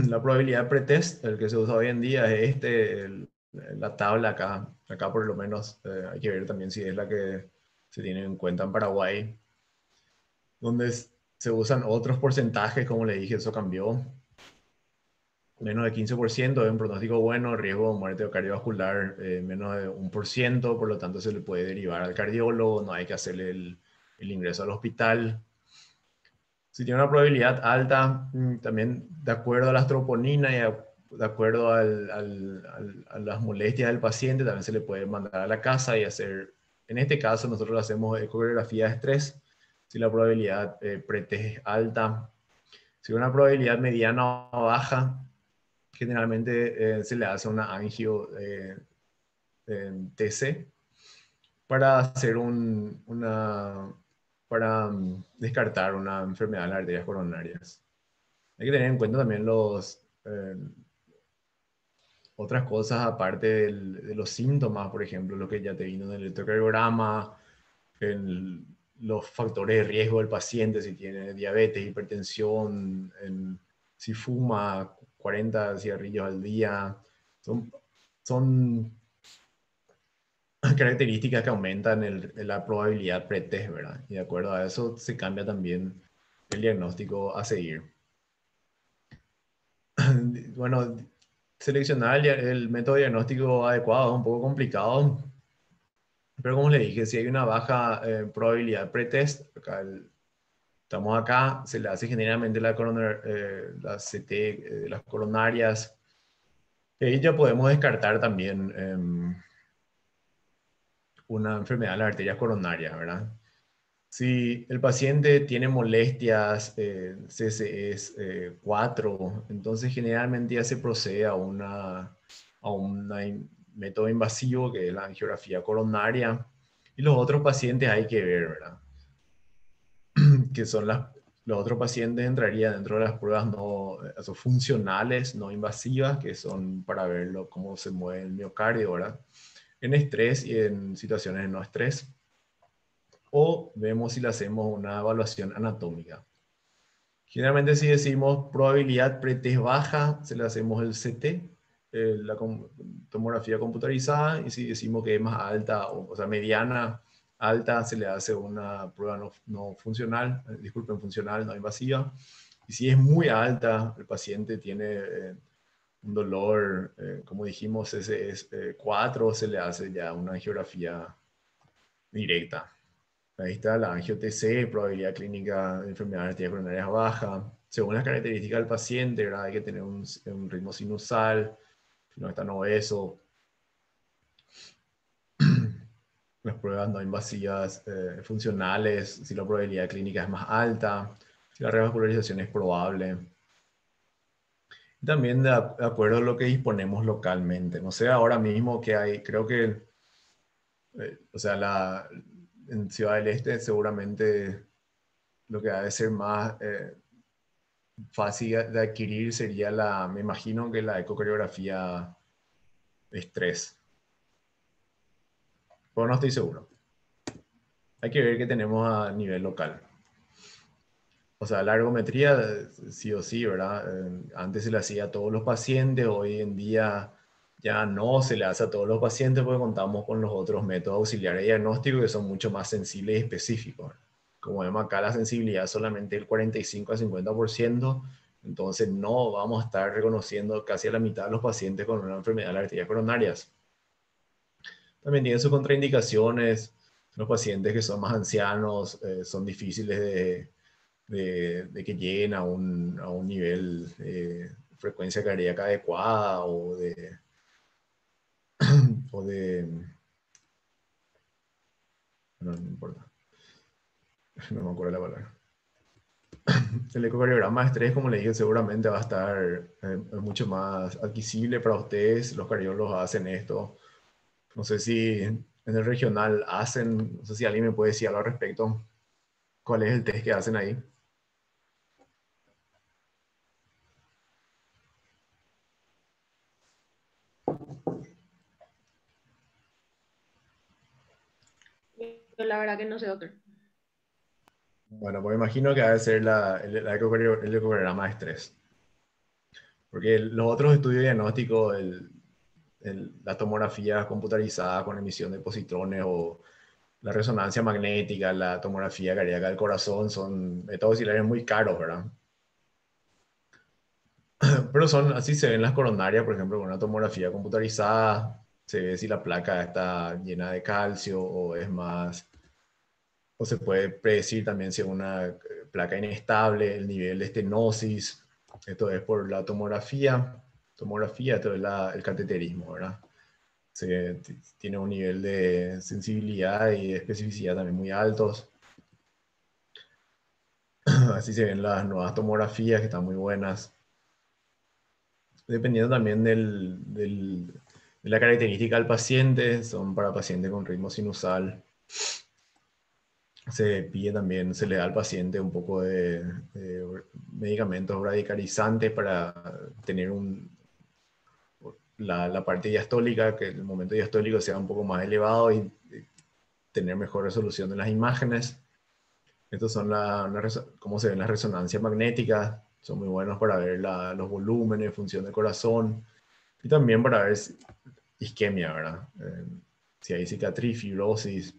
La probabilidad pretest, el que se usa hoy en día, es la tabla acá. Acá por lo menos hay que ver también si es la que se tiene en cuenta en Paraguay, donde se usan otros porcentajes, como le dije, eso cambió. Menos de 15% es un pronóstico bueno, riesgo de muerte cardiovascular menos de 1%, por lo tanto se le puede derivar al cardiólogo, no hay que hacerle el ingreso al hospital. Si tiene una probabilidad alta, también de acuerdo a las troponinas y de acuerdo a las molestias del paciente, también se le puede mandar a la casa y hacer, en este caso nosotros hacemos ecografía de estrés, si la probabilidad pretest es alta. Si una probabilidad mediana o baja, generalmente se le hace una angio TC para hacer para descartar una enfermedad de las arterias coronarias. Hay que tener en cuenta también otras cosas aparte de los síntomas, por ejemplo, lo que ya te vino en el electrocardiograma, los factores de riesgo del paciente, si tiene diabetes, hipertensión, si fuma 40 cigarrillos al día. Son características que aumentan la probabilidad pretest, ¿verdad? Y de acuerdo a eso se cambia también el diagnóstico a seguir. Bueno, seleccionar el método diagnóstico adecuado es un poco complicado, pero como le dije, si hay una baja probabilidad pretest, estamos acá, se le hace generalmente la CT de las coronarias, y ya podemos descartar también una enfermedad de las arterias coronarias, ¿verdad? Si el paciente tiene molestias, CCS 4, entonces generalmente ya se procede a un método invasivo que es la angiografía coronaria. Y los otros pacientes hay que ver, ¿verdad? Que son los otros pacientes entrarían dentro de las pruebas funcionales, no invasivas, que son para ver cómo se mueve el miocardio, ¿verdad? En estrés y en situaciones de no estrés. O vemos si le hacemos una evaluación anatómica. Generalmente si decimos probabilidad pretest baja, se le hacemos el CT, la tomografía computarizada, y si decimos que es más alta, o sea, mediana, alta, se le hace una prueba no funcional, disculpen, funcional, no invasiva. Y si es muy alta, el paciente tiene un dolor, como dijimos, ese es 4, se le hace ya una angiografía directa. Ahí está la angio-TC, probabilidad clínica de enfermedades arteriales coronarias baja. Según las características del paciente, ¿verdad? Hay que tener un ritmo sinusal, si no están obeso. Las pruebas no invasivas funcionales, si la probabilidad clínica es más alta, si la revascularización es probable. También de acuerdo a lo que disponemos localmente. No sé ahora mismo que hay, creo que, o sea, en Ciudad del Este seguramente lo que ha de ser más fácil de adquirir sería me imagino que la ecocardiografía estrés. Pero no estoy seguro. Hay que ver qué tenemos a nivel local. O sea, la ergometría sí o sí, ¿verdad? Antes se le hacía a todos los pacientes, hoy en día ya no se le hace a todos los pacientes porque contamos con los otros métodos auxiliares de diagnóstico que son mucho más sensibles y específicos. Como vemos acá, la sensibilidad es solamente el 45 a 50%, entonces no vamos a estar reconociendo casi a la mitad de los pacientes con una enfermedad de las arterias coronarias. También tiene sus contraindicaciones. Los pacientes que son más ancianos son difíciles de que lleguen a un nivel de frecuencia cardíaca adecuada o de no, no importa, no me acuerdo la palabra. El ecocardiograma de estrés, como le dije, seguramente va a estar mucho más adquisible para ustedes. Los cardiólogos hacen esto. No sé si en el regional hacen, no sé si alguien me puede decir algo al respecto. ¿Cuál es el test que hacen ahí? Yo la verdad que no sé, doctor. Bueno, pues imagino que ha de ser el ecocardiograma de estrés. Porque los otros estudios diagnósticos, la tomografía computarizada con emisión de positrones o la resonancia magnética, la tomografía cardíaca del corazón, son métodos auxiliares muy caros, ¿verdad? Pero así se ven las coronarias, por ejemplo, con una tomografía computarizada, se ve si la placa está llena de calcio o es más, o se puede predecir también si es una placa inestable, el nivel de estenosis. Esto es por la tomografía, esto es el cateterismo, ¿verdad? Tiene un nivel de sensibilidad y de especificidad también muy altos. Así se ven las nuevas tomografías que están muy buenas. Dependiendo también de la característica del paciente, son para pacientes con ritmo sinusal. Se pide también, se le da al paciente un poco de medicamentos radicalizantes para tener la parte diastólica, que el momento diastólico sea un poco más elevado y tener mejor resolución de las imágenes. Estos son cómo se ven las resonancias magnéticas, son muy buenos para ver los volúmenes, función del corazón, y también para ver isquemia, ¿verdad? Si hay cicatriz, fibrosis.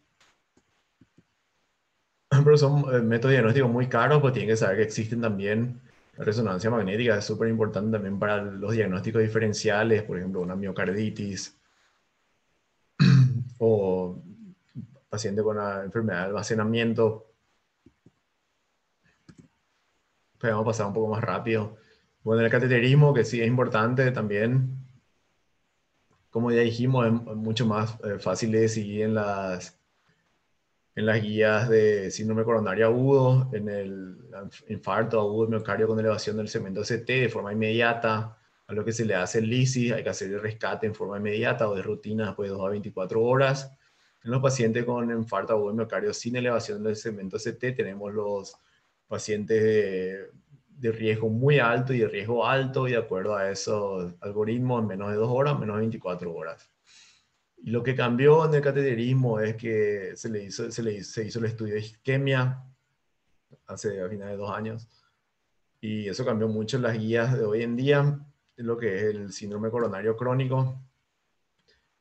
Pero son métodos diagnósticos muy caros, pues tienen que saber que existen también. La resonancia magnética es súper importante también para los diagnósticos diferenciales, por ejemplo, una miocarditis o paciente con una enfermedad de almacenamiento. Pues vamos a pasar un poco más rápido. Bueno, el cateterismo, que sí es importante también, como ya dijimos, es mucho más fácil de seguir en las guías de síndrome coronario agudo, en el infarto agudo de miocardio con elevación del segmento CT de forma inmediata, a lo que se le hace el LISI, hay que hacer el rescate en forma inmediata o de rutina después de 2 a 24 horas. En los pacientes con infarto agudo de miocardio sin elevación del segmento CT tenemos los pacientes de riesgo muy alto y de riesgo alto, y de acuerdo a esos algoritmos, en menos de 2 horas, menos de 24 horas. Y lo que cambió en el cateterismo es que se hizo el estudio de isquemia hace a finales de 2 años. Y eso cambió mucho las guías de hoy en día, de lo que es el síndrome coronario crónico,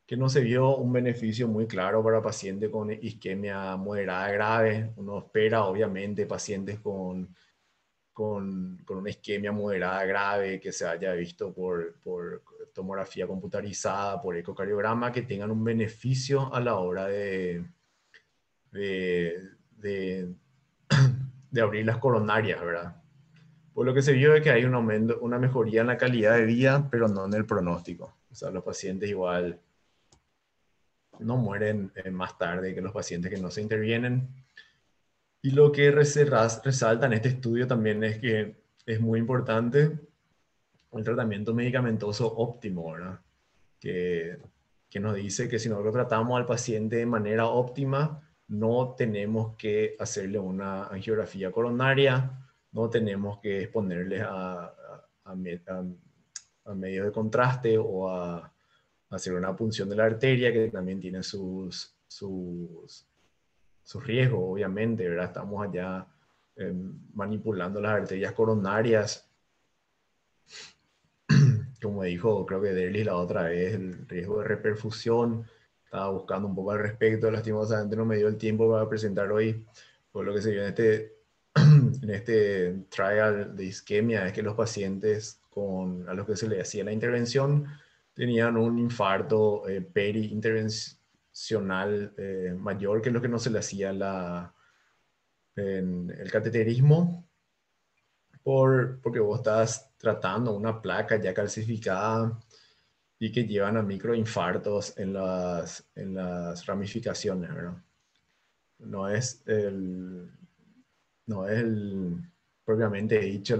que no se vio un beneficio muy claro para pacientes con isquemia moderada grave. Uno espera, obviamente, pacientes con una isquemia moderada grave que se haya visto por tomografía computarizada, por ecocardiograma, que tengan un beneficio a la hora de, de, de abrir las coronarias, ¿verdad? Por lo que se vio es que hay un aumento, una mejoría en la calidad de vida, pero no en el pronóstico. O sea, los pacientes igual no mueren más tarde que los pacientes que no se intervienen. Y lo que resalta en este estudio también es que es muy importante el tratamiento medicamentoso óptimo, ¿verdad? Que, que nos dice que si nosotros tratamos al paciente de manera óptima, no tenemos que hacerle una angiografía coronaria, no tenemos que exponerles a medios de contraste o a hacer una punción de la arteria, que también tiene sus riesgos, obviamente, ¿verdad? Estamos allá manipulando las arterias coronarias, como dijo, creo que Derlis la otra vez, el riesgo de reperfusión. Estaba buscando un poco al respecto, lastimosamente no me dio el tiempo para presentar hoy, por lo que se vio en este trial de isquemia, es que los pacientes a los que se les hacía la intervención tenían un infarto peri-intervencional mayor que lo que no se le hacía en el cateterismo, porque vos estás tratando una placa ya calcificada y que llevan a microinfartos en las ramificaciones, ¿verdad? No es no es propiamente dicho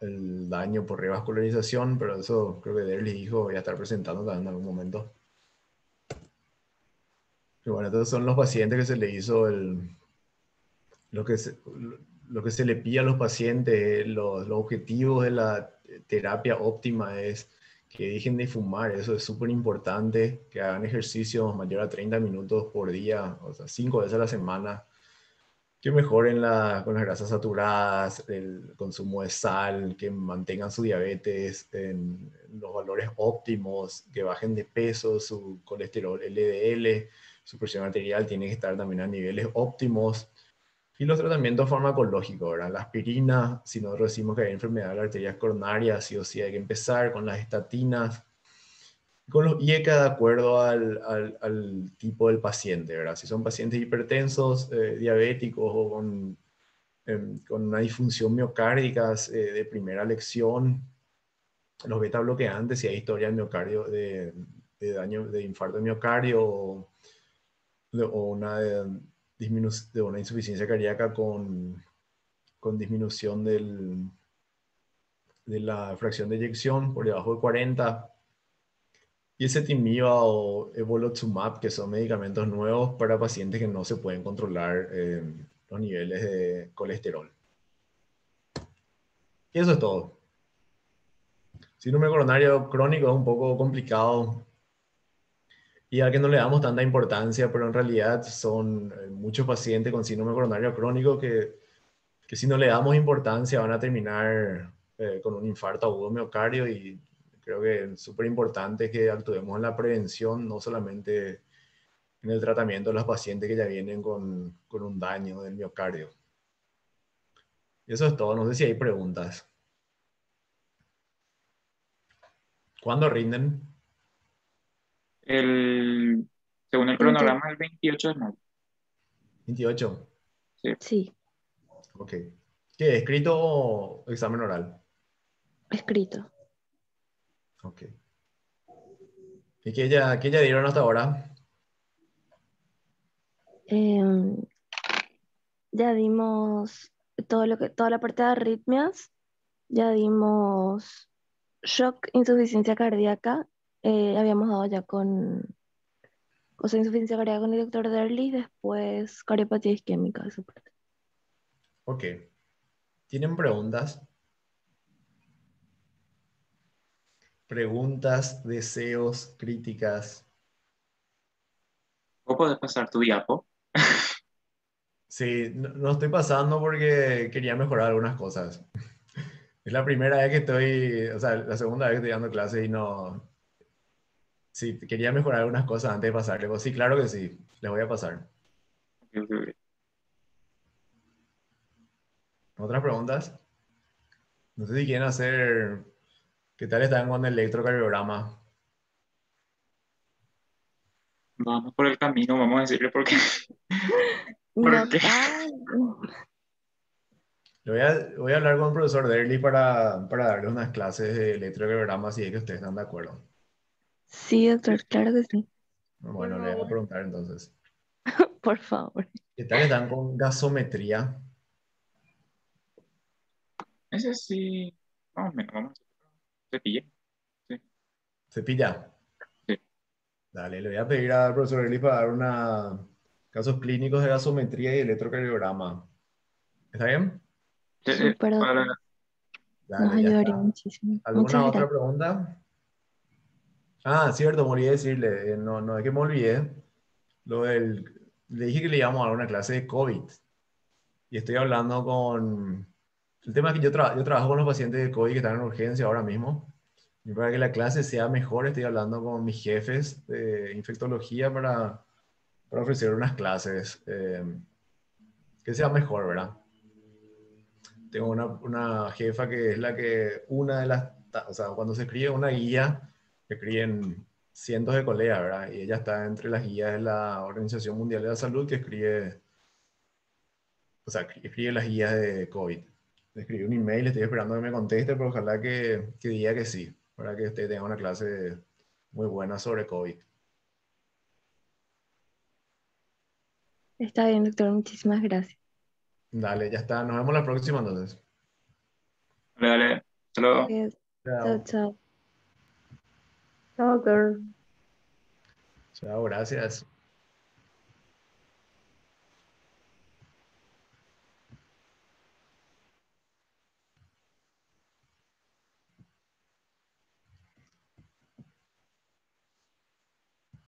el daño por revascularización, pero eso creo que Derlis dijo, voy a estar presentando también en algún momento. Y bueno, estos son los pacientes que se le hizo lo que se, lo que se le pide a los pacientes, los objetivos de la terapia óptima es que dejen de fumar, eso es súper importante, que hagan ejercicios mayor a 30 minutos por día, o sea, 5 veces a la semana, que mejoren con las grasas saturadas, el consumo de sal, que mantengan su diabetes en los valores óptimos, que bajen de peso, su colesterol LDL, su presión arterial tiene que estar también a niveles óptimos. Y los tratamientos farmacológicos, ¿verdad? La aspirina, si nosotros decimos que hay enfermedad de las arterias coronarias, sí o sí hay que empezar con las estatinas, con los IECA de acuerdo al tipo del paciente, ¿verdad? Si son pacientes hipertensos, diabéticos o con una disfunción miocárdica de primera lección, los beta bloqueantes, si hay historia de miocardio, de daño, de infarto de miocardio o una, de una insuficiencia cardíaca con disminución de la fracción de eyección por debajo de 40. Y ezetimiba o evolocumab, que son medicamentos nuevos para pacientes que no se pueden controlar los niveles de colesterol. Y eso es todo. Síndrome coronario crónico es un poco complicado y al que no le damos tanta importancia, pero en realidad son muchos pacientes con síndrome coronario crónico que si no le damos importancia van a terminar con un infarto agudo miocardio, y creo que es súper importante que actuemos en la prevención, no solamente en el tratamiento de los pacientes que ya vienen con un daño del miocardio. Y eso es todo, no sé si hay preguntas. ¿Cuándo rinden? Según el cronograma, el 28 de mayo. 28. Sí. Sí, Ok. ¿Qué? ¿Escrito o examen oral? escrito. Ok. ¿Y qué ya dieron hasta ahora? Em, ya dimos toda la parte de arritmias, ya dimos shock, insuficiencia cardíaca, habíamos dado ya o sea, insuficiencia cardíaca con el doctor Derlis, después cardiopatía isquémica, esa parte. Ok. ¿Tienen preguntas? Preguntas, deseos, críticas. ¿O puedes pasar tu diapo? Sí, no estoy pasando porque quería mejorar algunas cosas. Es la primera vez que estoy, o sea, la segunda vez que estoy dando clases y no... Sí, quería mejorar algunas cosas antes de pasarle. Pues sí, claro que sí, les voy a pasar. ¿Otras preguntas? No sé si quieren hacer... ¿Qué tal están con el electrocardiograma? Vamos por el camino, vamos a decirle por qué. No Porque tan. Voy a hablar con el profesor Derly para darle unas clases de electrocardiograma si es que ustedes están de acuerdo. Sí, doctor, claro que sí. Por Bueno, le voy a favor. preguntar entonces. Por favor. ¿Qué tal están con gasometría? ese sí, más o menos, vamos a hacer. Cepille. Sí, ¿Cepilla? sí. Dale, le voy a pedir al profesor Derly para dar casos clínicos de gasometría y electrocardiograma. ¿Está bien? Súper, doctor. Nos Dale, ya ayudaría está. muchísimo. ¿Alguna Muchas otra gracias. pregunta? Ah, cierto, me olvidé de decirle, no, no es que me olvidé, lo del, le dije que le íbamos a dar una clase de COVID y estoy hablando con, el tema es que yo trabajo con los pacientes de COVID que están en urgencia ahora mismo y para que la clase sea mejor estoy hablando con mis jefes de infectología para ofrecer unas clases que sea mejor, ¿verdad? Tengo una jefa que es la que, una de las, o sea, cuando se escribe una guía, se escriben cientos de colegas, ¿verdad? Y ella está entre las guías de la Organización Mundial de la Salud que escribe, o sea, que escribe las guías de COVID. Le escribí un email, estoy esperando que me conteste, pero ojalá que diga que sí, para que usted tenga una clase muy buena sobre COVID. Está bien, doctor. Muchísimas gracias. Dale, ya está. Nos vemos la próxima entonces. Dale, dale. Hasta luego. Chao, Chao. chao. Chao, doctor. Chao, gracias.